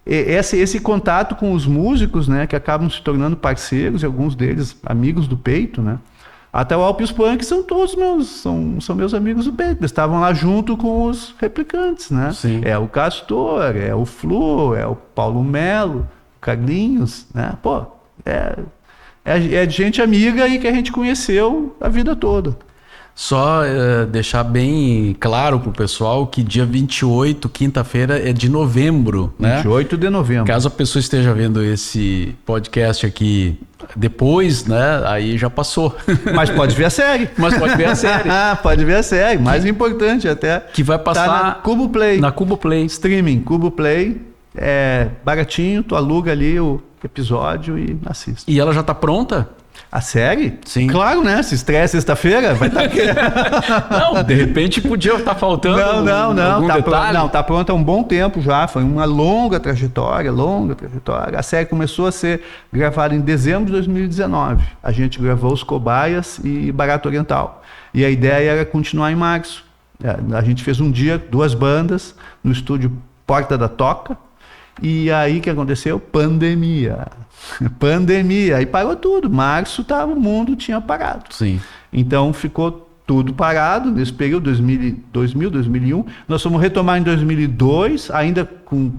Speaker 2: esse contato com os músicos, né, que acabam se tornando parceiros, e alguns deles amigos do peito, né? Até o Alpios Punk são todos meus amigos do peito. Eles estavam lá junto com os Replicantes, né?
Speaker 1: Sim.
Speaker 2: É o Castor, é o Flu, é o Paulo Melo, o Carlinhos, né? É de gente amiga e que a gente conheceu a vida toda.
Speaker 1: Só deixar bem claro pro pessoal que dia 28, quinta-feira, é de novembro, né?
Speaker 2: 28 de novembro.
Speaker 1: Caso a pessoa esteja vendo esse podcast aqui depois, né? Aí já passou.
Speaker 2: Mas pode ver a série.
Speaker 1: Mas pode ver a série.
Speaker 2: Pode ver a série. Mais importante até.
Speaker 1: Que vai passar
Speaker 2: tá na Cubo Play.
Speaker 1: Na Cubo Play.
Speaker 2: Streaming, Cubo Play. É baratinho, tu aluga ali o episódio e assiste.
Speaker 1: E ela já tá pronta?
Speaker 2: A série?
Speaker 1: Sim.
Speaker 2: Claro, né? Se estreia sexta-feira, vai estar aqui.
Speaker 1: Não, de repente podia estar faltando algum detalhe.
Speaker 2: Tá pronta há um bom tempo já. Foi uma longa trajetória. A série começou a ser gravada em dezembro de 2019. A gente gravou Os Cobaias e Barato Oriental. E a ideia era continuar em março. A gente fez um dia, 2 bandas, no estúdio Porta da Toca. E aí o que aconteceu? Pandemia. Aí parou tudo. Março o mundo tinha parado.
Speaker 1: Sim.
Speaker 2: Então ficou tudo parado nesse período, 2001. Nós fomos retomar em 2002, ainda com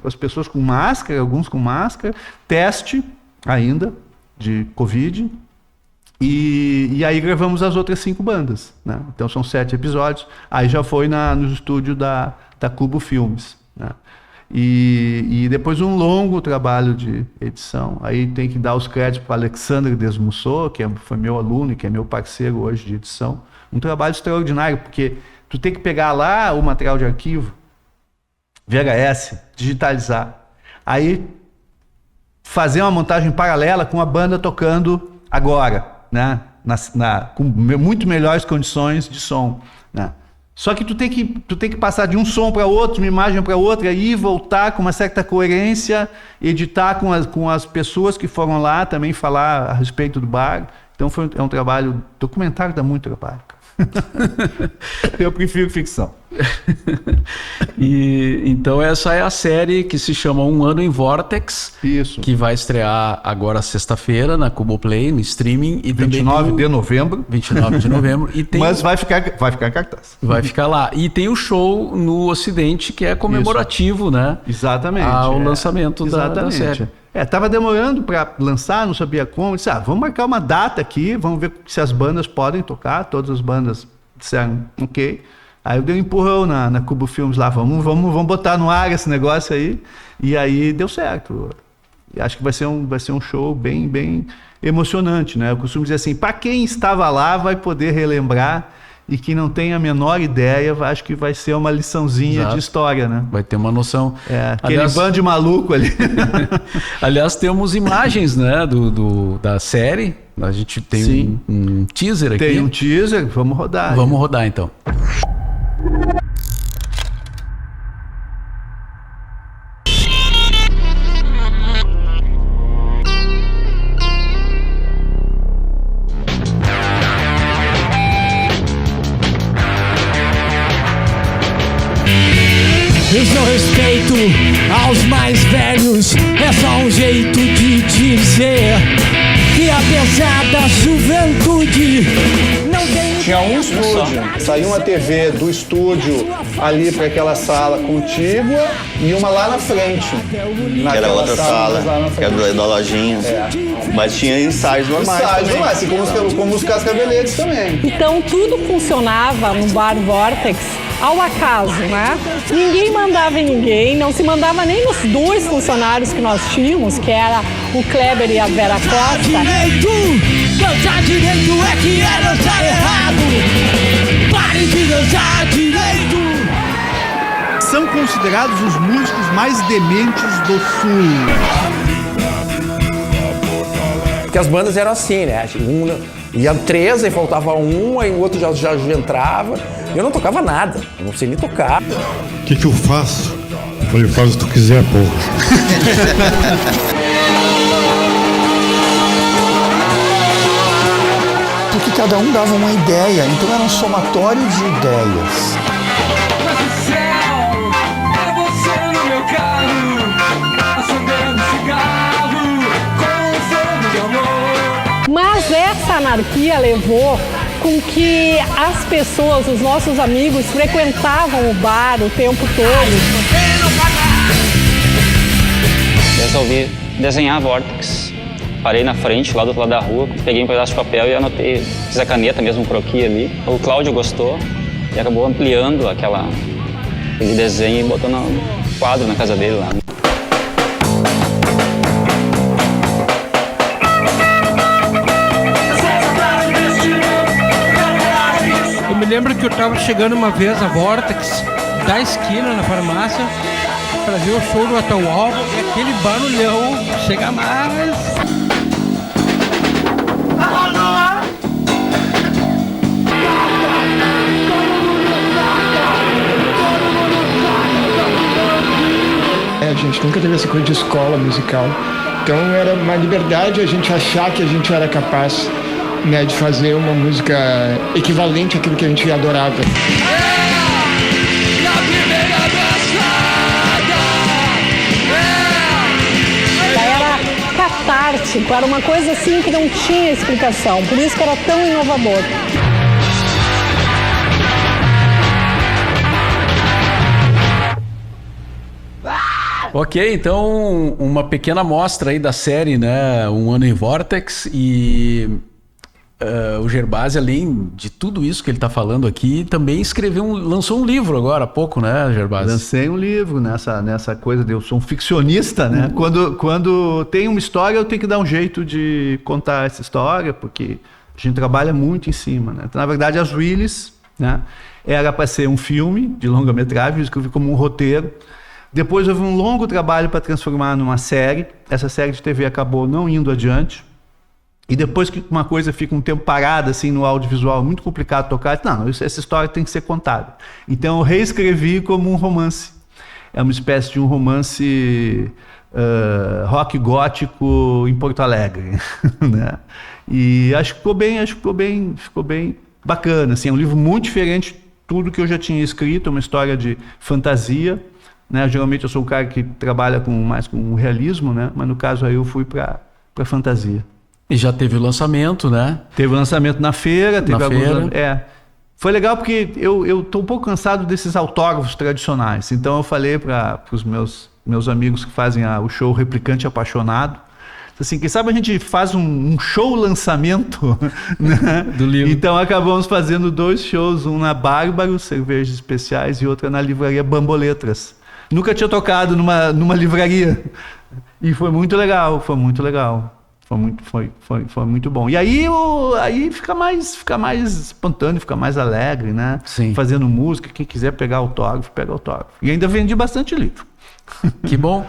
Speaker 2: as pessoas com máscara, alguns com máscara, teste ainda de Covid. E aí gravamos as outras 5 bandas, né? Então são 7 episódios. Aí já foi no estúdio da Cubo Filmes, né? E depois um longo trabalho de edição. Aí tem que dar os créditos para Alexandre Desmussot, que foi meu aluno e que é meu parceiro hoje de edição. Um trabalho extraordinário, porque tu tem que pegar lá o material de arquivo, VHS, digitalizar. Aí fazer uma montagem paralela com a banda tocando agora, né? Com muito melhores condições de som, né? Só que tu tem que passar de um som para outro, uma imagem para outra, e voltar com uma certa coerência, editar com as pessoas que foram lá também falar a respeito do bar. Então é um trabalho, documentário dá muito trabalho. Eu prefiro ficção.
Speaker 1: E então essa é a série que se chama Um Ano em Vortex.
Speaker 2: Isso.
Speaker 1: Que vai estrear agora sexta-feira na Cubo Play, no streaming. E
Speaker 2: 29 de novembro.
Speaker 1: 29 de novembro. E tem,
Speaker 2: mas vai ficar em cartaz.
Speaker 1: Vai ficar lá. E tem o show no Ocidente, que é comemorativo, né?
Speaker 2: Exatamente.
Speaker 1: Ao lançamento da série.
Speaker 2: Tava demorando para lançar, não sabia como. Disse, vamos marcar uma data aqui, vamos ver se as bandas podem tocar. Todas as bandas disseram, ok. Aí eu dei um empurrão na Cubo Filmes lá, vamos botar no ar esse negócio aí. E aí deu certo. E acho que vai ser um show bem, bem emocionante, né? Eu costumo dizer assim, para quem estava lá vai poder relembrar, e quem não tem a menor ideia, acho que vai ser uma liçãozinha
Speaker 1: Exato.
Speaker 2: De história, né?
Speaker 1: Vai ter uma noção.
Speaker 2: Aquele bando de maluco ali.
Speaker 1: Aliás, temos imagens, né, da série. A gente tem um teaser aqui.
Speaker 2: Tem um teaser, vamos rodar.
Speaker 1: Vamos rodar, então.
Speaker 5: Esse é o respeito aos mais velhos, é só um jeito de dizer que apesar da juventude não tem...
Speaker 6: Tinha um estúdio, saiu uma TV do estúdio ali para aquela sala contígua e uma lá na frente.
Speaker 7: Que era outra sala, que era da lojinha. Mas tinha ensaios normais.
Speaker 6: Ensaios normais, assim como os cascaveletes também.
Speaker 8: Então tudo funcionava no Bar Vortex ao acaso, né? Ninguém mandava em ninguém, não se mandava nem nos 2 funcionários que nós tínhamos, que era o Kleber e a Vera Costa.
Speaker 5: Dançar direito é que é dançar errado. Pare de dançar direito.
Speaker 2: São considerados os músicos mais dementes do Sul.
Speaker 9: Porque as bandas eram assim, né? Ia 3, aí faltava um, aí o outro já entrava. Eu não tocava nada, eu não sei nem tocar.
Speaker 10: O que eu faço? Eu falei, faz o que tu quiser, pô.
Speaker 11: Porque cada um dava uma ideia, então era um somatório de ideias.
Speaker 8: Mas essa anarquia levou com que as pessoas, os nossos amigos, frequentavam o bar o tempo todo.
Speaker 12: Resolvi desenhar Vortex. parei na frente, lá do outro lado da rua, peguei um pedaço de papel e anotei, fiz a caneta mesmo, um croquis ali. O Cláudio gostou e acabou ampliando aquele desenho e botou no quadro na casa dele lá.
Speaker 5: Eu me lembro que eu tava chegando uma vez a Vortex, da esquina na farmácia, pra ver o show do Atahualpa, e aquele barulhão chega mais.
Speaker 11: A gente nunca teve essa coisa de escola musical. Então era uma liberdade a gente achar que a gente era capaz, né, de fazer uma música equivalente àquilo que a gente adorava.
Speaker 8: Era catártico, era uma coisa assim que não tinha explicação, por isso que era tão inovador.
Speaker 1: Ok, então uma pequena amostra aí da série, né? Um Ano em Vortex e o Gervásio, além de tudo isso que ele está falando aqui, também lançou um livro agora há pouco, né, Gervásio?
Speaker 2: Lancei um livro nessa coisa de eu sou um ficcionista, né? Quando tem uma história, eu tenho que dar um jeito de contar essa história, porque a gente trabalha muito em cima, né? Então, na verdade, as Willis, né? Era para ser um filme de longa-metragem, eu escrevi como um roteiro. Depois houve um longo trabalho para transformar numa série. Essa série de TV acabou não indo adiante. E depois que uma coisa fica um tempo parada assim no audiovisual, muito complicado tocar, não, essa história tem que ser contada. Então eu reescrevi como um romance. É uma espécie de um romance rock gótico em Porto Alegre, né? E acho que ficou bem bacana. Assim, é um livro muito diferente de tudo que eu já tinha escrito, é uma história de fantasia. Né? Geralmente eu sou o cara que trabalha mais com realismo, né? Mas no caso aí eu fui para fantasia.
Speaker 1: E já teve o lançamento, né?
Speaker 2: Teve o lançamento na feira. Foi legal porque eu tô um pouco cansado desses autógrafos tradicionais. Então eu falei para os meus amigos que fazem o show Replicante Apaixonado, assim, quem sabe a gente faz um show lançamento, né?
Speaker 1: Do livro.
Speaker 2: Então acabamos fazendo 2 shows, um na Bárbaro, Cervejas Especiais, e outra na livraria Bamboletras. Nunca tinha tocado numa livraria. E foi muito legal. Foi muito bom. E aí fica mais espontâneo, fica mais alegre, né?
Speaker 1: Sim.
Speaker 2: Fazendo música, quem quiser pegar autógrafo, pega autógrafo. E ainda vendi bastante livro.
Speaker 1: Que bom.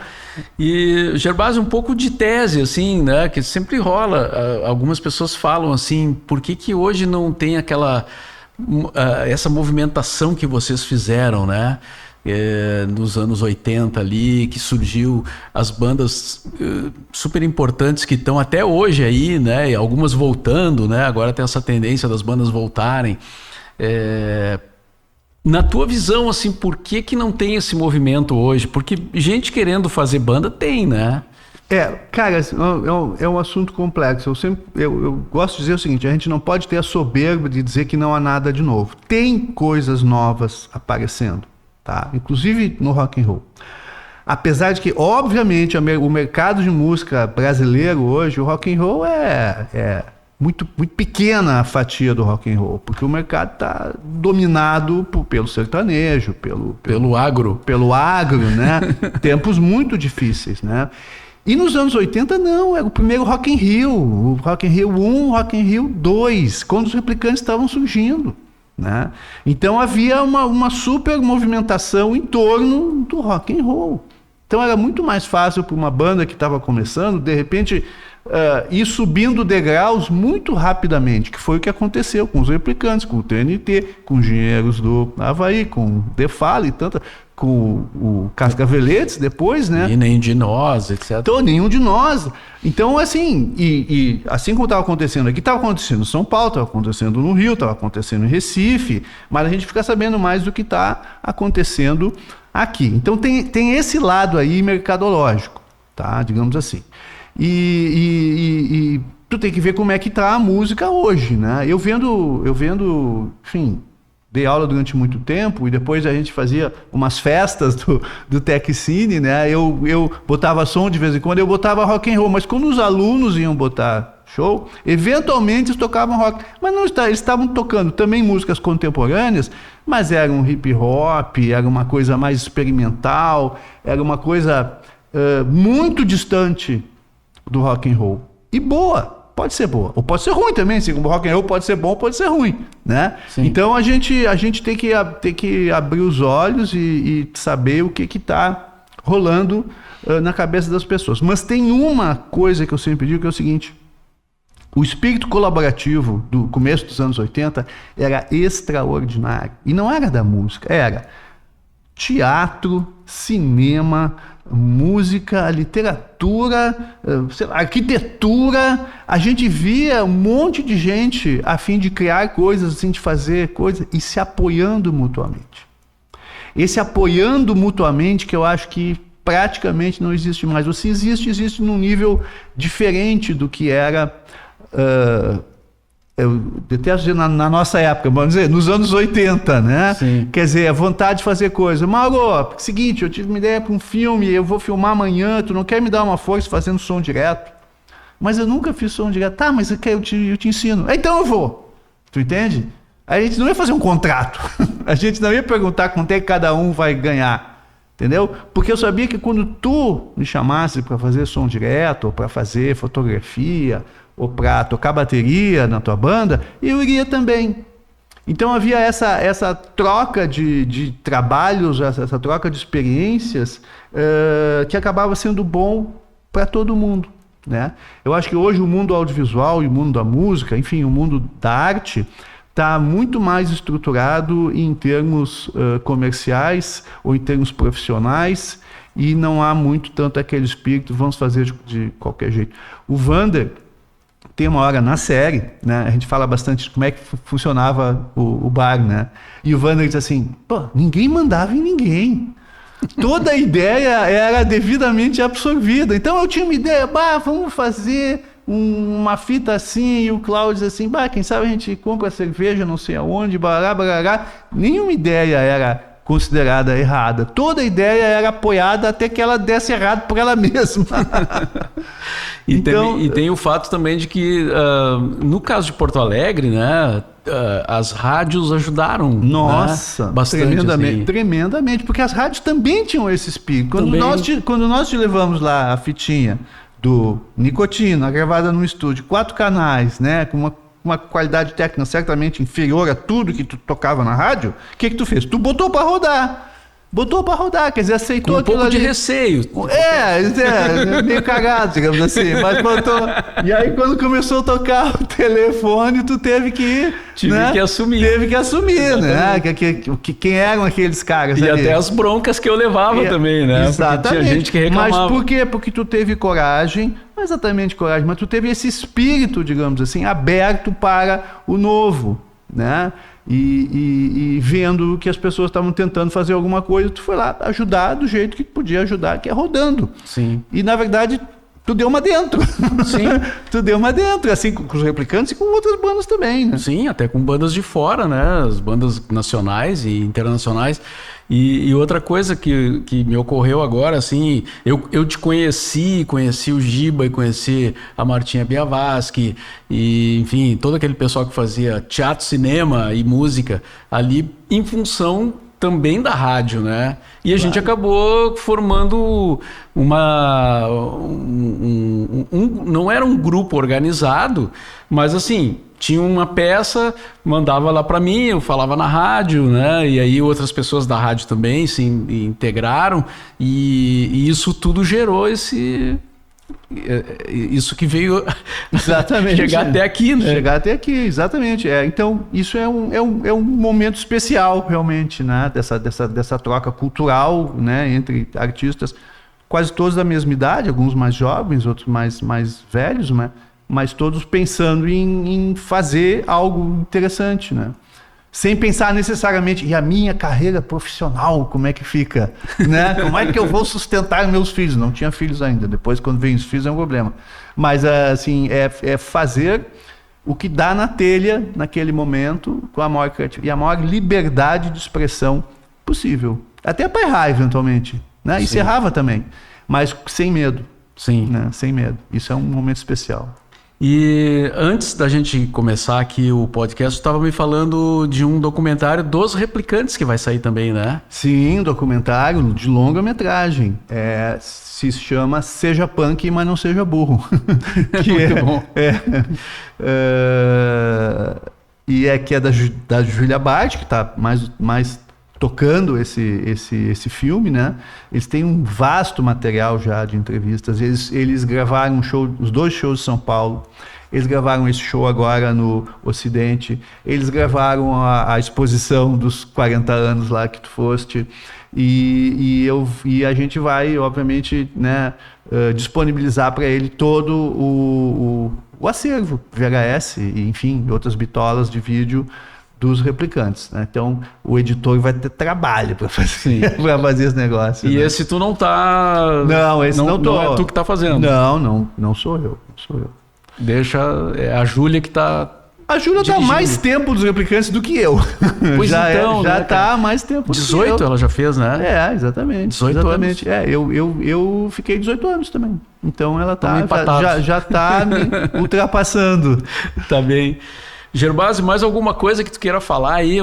Speaker 1: E, Gervásio, um pouco de tese, assim, né? Que sempre rola. Algumas pessoas falam assim, por que hoje não tem essa movimentação que vocês fizeram, né? Nos anos 80 ali, que surgiu as bandas super importantes que estão até hoje aí, né? E algumas voltando, né? Agora tem essa tendência das bandas voltarem. Na tua visão, assim, por que não tem esse movimento hoje? Porque gente querendo fazer banda tem, né?
Speaker 2: Cara, é um assunto complexo. Eu gosto de dizer o seguinte, a gente não pode ter a soberba de dizer que não há nada de novo. Tem coisas novas aparecendo. Tá? Inclusive no rock and roll. Apesar de que, obviamente, o mercado de música brasileiro hoje, o rock and roll é muito, muito pequena a fatia do rock and roll, porque o mercado está dominado pelo sertanejo,
Speaker 1: pelo agro,
Speaker 2: né? Tempos muito difíceis, né? E nos anos 80 não, era o primeiro Rock in Rio, o Rock in Rio 1, Rock in Rio 2, quando os Replicantes estavam surgindo. Né? Então havia uma super movimentação em torno do rock and roll. Então era muito mais fácil para uma banda que estava começando, de repente, ir subindo degraus muito rapidamente, que foi o que aconteceu com os Replicantes, com o TNT, com os Engenheiros do Havaí, com o The Fall e tanta, com o Cascaveletes depois, né?
Speaker 1: E nenhum de nós, etc.
Speaker 2: Então, nenhum de nós. Então, assim, e assim como estava acontecendo aqui, estava acontecendo em São Paulo, estava acontecendo no Rio, estava acontecendo em Recife, mas a gente fica sabendo mais do que está acontecendo aqui. Então, tem esse lado aí mercadológico, tá? Digamos assim. E tu tem que ver como é que está a música hoje, né? Eu vendo, enfim, dei aula durante muito tempo e depois a gente fazia umas festas do Techcine, né? Eu botava som de vez em quando, eu botava rock and roll, mas quando os alunos iam botar show, eventualmente eles tocavam rock, mas não eles estavam tocando também músicas contemporâneas, mas era um hip hop, era uma coisa mais experimental, era uma coisa muito distante do rock and roll. E boa. Pode ser boa, ou pode ser ruim também, assim, como rock and roll pode ser bom, pode ser ruim, né? Sim. Então a gente tem que abrir os olhos e saber o que está rolando na cabeça das pessoas. Mas tem uma coisa que eu sempre digo, que é o seguinte: o espírito colaborativo do começo dos anos 80 era extraordinário. E não era da música, era teatro, cinema, música, literatura, sei lá, arquitetura. A gente via um monte de gente a fim de criar coisas, assim, de fazer coisas e se apoiando mutuamente. Esse apoiando mutuamente que eu acho que praticamente não existe mais. Ou se existe num nível diferente do que era... eu detesto dizer na nossa época, vamos dizer, nos anos 80, né? Sim. Quer dizer, a vontade de fazer coisa. Mauro, seguinte, eu tive uma ideia para um filme, eu vou filmar amanhã, tu não quer me dar uma força fazendo som direto? Mas eu nunca fiz som direto. Tá, mas eu te ensino. Então eu vou. Tu entende? A gente não ia fazer um contrato. A gente não ia perguntar quanto é que cada um vai ganhar. Entendeu? Porque eu sabia que quando tu me chamasse para fazer som direto, ou para fazer fotografia, ou para tocar bateria na tua banda, eu iria também. Então havia essa troca de trabalhos, essa troca de experiências que acabava sendo bom para todo mundo, né? Eu acho que hoje o mundo audiovisual e o mundo da música, enfim, o mundo da arte, está muito mais estruturado em termos comerciais ou em termos profissionais, e não há muito tanto aquele espírito, vamos fazer de qualquer jeito. O Vander tem uma hora na série, né? A gente fala bastante de como é que funcionava o bar, né? E o Vander diz assim: pô, ninguém mandava em ninguém. Toda a ideia era devidamente absorvida. Então eu tinha uma ideia, vamos fazer uma fita assim, e o Cláudio diz assim: quem sabe a gente compra cerveja não sei aonde, barará. Nenhuma ideia era considerada errada. Toda a ideia era apoiada até que ela desse errado por ela mesma.
Speaker 1: Então, tem o fato também de que, no caso de Porto Alegre, né, as rádios ajudaram.
Speaker 2: Nossa,
Speaker 1: né, bastante.
Speaker 2: Tremendamente, porque as rádios também tinham esse espírito. Quando nós te levamos lá a fitinha do Nicotina, gravada no estúdio, 4 canais, né, com uma qualidade técnica certamente inferior a tudo que tu tocava na rádio, o que tu fez? Tu botou para rodar. Quer dizer, aceitou aquilo ali.
Speaker 1: Com um pouco de receio.
Speaker 2: Meio cagado, digamos assim, mas botou. E aí quando começou a tocar o telefone, tu teve que...
Speaker 1: Tive que assumir.
Speaker 2: Né? Quem eram aqueles caras
Speaker 1: e
Speaker 2: ali?
Speaker 1: até as broncas que eu levava também, né?
Speaker 2: Exatamente.
Speaker 1: Porque tinha gente que reclamava.
Speaker 2: Mas por quê? Porque tu teve coragem, não exatamente coragem, mas tu teve esse espírito, digamos assim, aberto para o novo, né? E vendo que as pessoas estavam tentando fazer alguma coisa, tu foi lá ajudar do jeito que tu podia ajudar, que é rodando.
Speaker 1: Sim.
Speaker 2: E na verdade tu deu uma dentro.
Speaker 1: Sim.
Speaker 2: Tu deu uma dentro, assim, com os Replicantes e com outras bandas também, né?
Speaker 1: Sim, até com bandas de fora, né? As bandas nacionais e internacionais. E outra coisa que me ocorreu agora, assim, eu te conheci o Giba e conheci a Martinha Biavaschi e, enfim, todo aquele pessoal que fazia teatro, cinema e música ali em função também da rádio, né? E a gente acabou formando não era um grupo organizado, mas assim, tinha uma peça, mandava lá para mim, eu falava na rádio, né? E aí outras pessoas da rádio também se integraram e isso tudo gerou isso que veio
Speaker 2: exatamente
Speaker 1: chegar até aqui, né?
Speaker 2: Chegar até aqui, exatamente. Então, isso é um momento especial, realmente, né? Dessa troca cultural, né? Entre artistas, quase todos da mesma idade, alguns mais jovens, outros mais velhos, né? Mas todos pensando em fazer algo interessante, né? Sem pensar necessariamente, e a minha carreira profissional, como é que fica? Né? Como é que eu vou sustentar meus filhos? Não tinha filhos ainda, depois quando vem os filhos é um problema. Mas assim, é fazer o que dá na telha, naquele momento, com a maior criatividade e a maior liberdade de expressão possível. Até para errar, eventualmente, né? E se errava também, mas sem medo.
Speaker 1: Sim.
Speaker 2: Né? Sem medo. Isso é um momento especial.
Speaker 1: E antes da gente começar aqui o podcast, tu estava me falando de um documentário dos Replicantes que vai sair também, né?
Speaker 2: Sim, um documentário de longa-metragem. Se chama Seja Punk, mas não seja burro.
Speaker 1: Muito bom.
Speaker 2: Que é da Julia Bart, que está mais tocando esse filme, né? Eles têm um vasto material já de entrevistas. Eles gravaram os 2 shows de São Paulo. Eles gravaram esse show agora no Ocidente. Eles gravaram a exposição dos 40 anos lá que tu foste. E a gente vai, obviamente, né, disponibilizar para ele todo o acervo VHS, e, enfim, outras bitolas de vídeo dos Replicantes, né? Então o editor vai ter trabalho para fazer, esse negócio.
Speaker 1: E
Speaker 2: né?
Speaker 1: esse tu não tá...
Speaker 2: Não, esse não tô.
Speaker 1: Não é tu que tá fazendo.
Speaker 2: Não sou eu.
Speaker 1: Deixa a Júlia que tá...
Speaker 2: A Júlia tá há mais tempo dos Replicantes do que eu.
Speaker 1: Pois
Speaker 2: já
Speaker 1: né,
Speaker 2: tá há mais tempo
Speaker 1: 18
Speaker 2: do que eu.
Speaker 1: Ela já fez, né?
Speaker 2: Exatamente.
Speaker 1: 18
Speaker 2: exatamente.
Speaker 1: anos.
Speaker 2: Eu fiquei 18 anos também. Então ela já tá me ultrapassando.
Speaker 1: Tá bem. Gerbasi, mais alguma coisa que tu queira falar aí?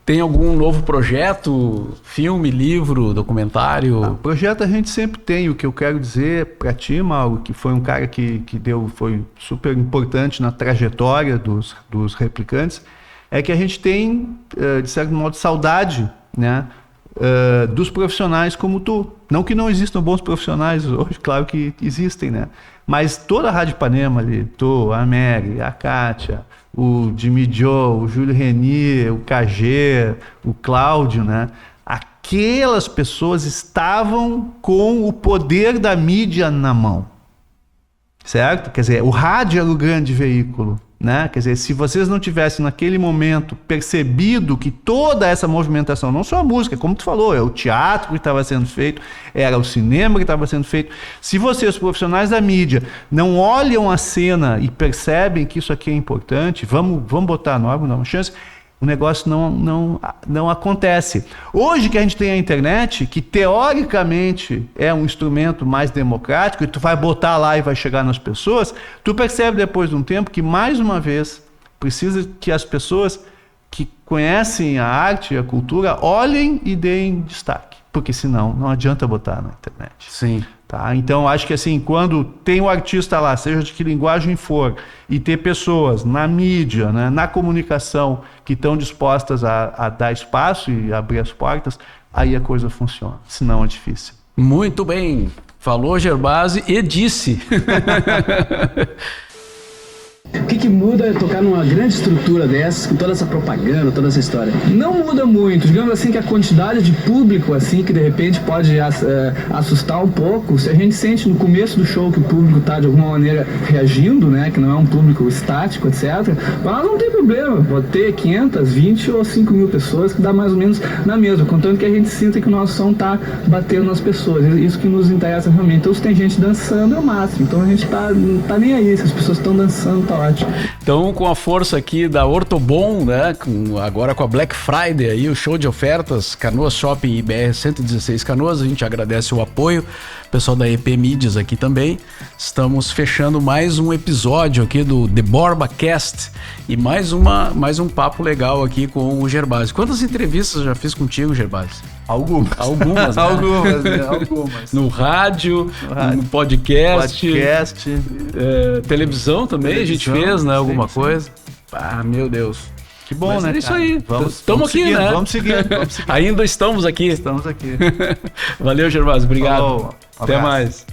Speaker 1: Tem algum novo projeto? Filme, livro, documentário?
Speaker 2: Projeto a gente sempre tem. O que eu quero dizer para ti, Mauro, que foi um cara que foi super importante na trajetória dos Replicantes, é que a gente tem, de certo modo, saudade, né, dos profissionais como tu. Não que não existam bons profissionais hoje, claro que existem, né? Mas toda a Rádio Ipanema ali, tu, a Mary, a Kátia, o Jimmy Joe, o Júlio Reni, o KG, o Cláudio, né? Aquelas pessoas estavam com o poder da mídia na mão, certo? Quer dizer, o rádio era o grande veículo, né? Quer dizer, se vocês não tivessem naquele momento percebido que toda essa movimentação, não só a música, como tu falou, é o teatro que estava sendo feito, era o cinema que estava sendo feito. Se vocês, profissionais da mídia, não olham a cena e percebem que isso aqui é importante, vamos botar no ar, vamos dar uma chance, o negócio não acontece. Hoje que a gente tem a internet, que teoricamente é um instrumento mais democrático, e tu vai botar lá e vai chegar nas pessoas, tu percebe depois de um tempo que, mais uma vez, precisa que as pessoas que conhecem a arte e a cultura olhem e deem destaque, porque senão não adianta botar na internet.
Speaker 1: Sim.
Speaker 2: Tá? Então, acho que assim, quando tem o artista lá, seja de que linguagem for, e ter pessoas na mídia, né, na comunicação, que estão dispostas a dar espaço e abrir as portas, aí a coisa funciona. Senão é difícil.
Speaker 1: Muito bem. Falou Gerbasi e disse.
Speaker 13: O que muda é tocar numa grande estrutura dessas, com toda essa propaganda, toda essa história? Não muda muito, digamos assim, que a quantidade de público, assim, que de repente pode assustar um pouco, se a gente sente no começo do show que o público está de alguma maneira reagindo, né, que não é um público estático, etc., para nós não tem problema, pode ter 500, 20 ou 5 mil pessoas, que dá mais ou menos na mesma, contanto que a gente sinta que o nosso som está batendo nas pessoas, isso que nos interessa realmente. Então, se tem gente dançando, é o máximo, então a gente não tá nem aí, se as pessoas estão dançando, tá ótimo.
Speaker 1: Então, com a força aqui da Ortobon, né, agora com a Black Friday, aí, o show de ofertas, Canoas Shopping e BR 116 Canoas, a gente agradece o apoio, pessoal da EP Mídias aqui também. Estamos fechando mais um episódio aqui do The Borba Cast e mais um papo legal aqui com o Gerbasi. Quantas entrevistas eu já fiz contigo, Gerbasi?
Speaker 2: Algumas,
Speaker 1: né?
Speaker 2: algumas.
Speaker 1: No rádio, no podcast, televisão também, a gente fez, né? Alguma coisa. Ah, meu Deus.
Speaker 2: Que bom, né?
Speaker 1: É isso aí.
Speaker 2: Estamos aqui,
Speaker 1: seguir,
Speaker 2: né?
Speaker 1: Vamos seguir.
Speaker 2: Vamos seguir.
Speaker 1: Ainda estamos aqui.
Speaker 2: Estamos aqui.
Speaker 1: Valeu, Gerbasi. Obrigado.
Speaker 2: Falou.
Speaker 1: Até mais.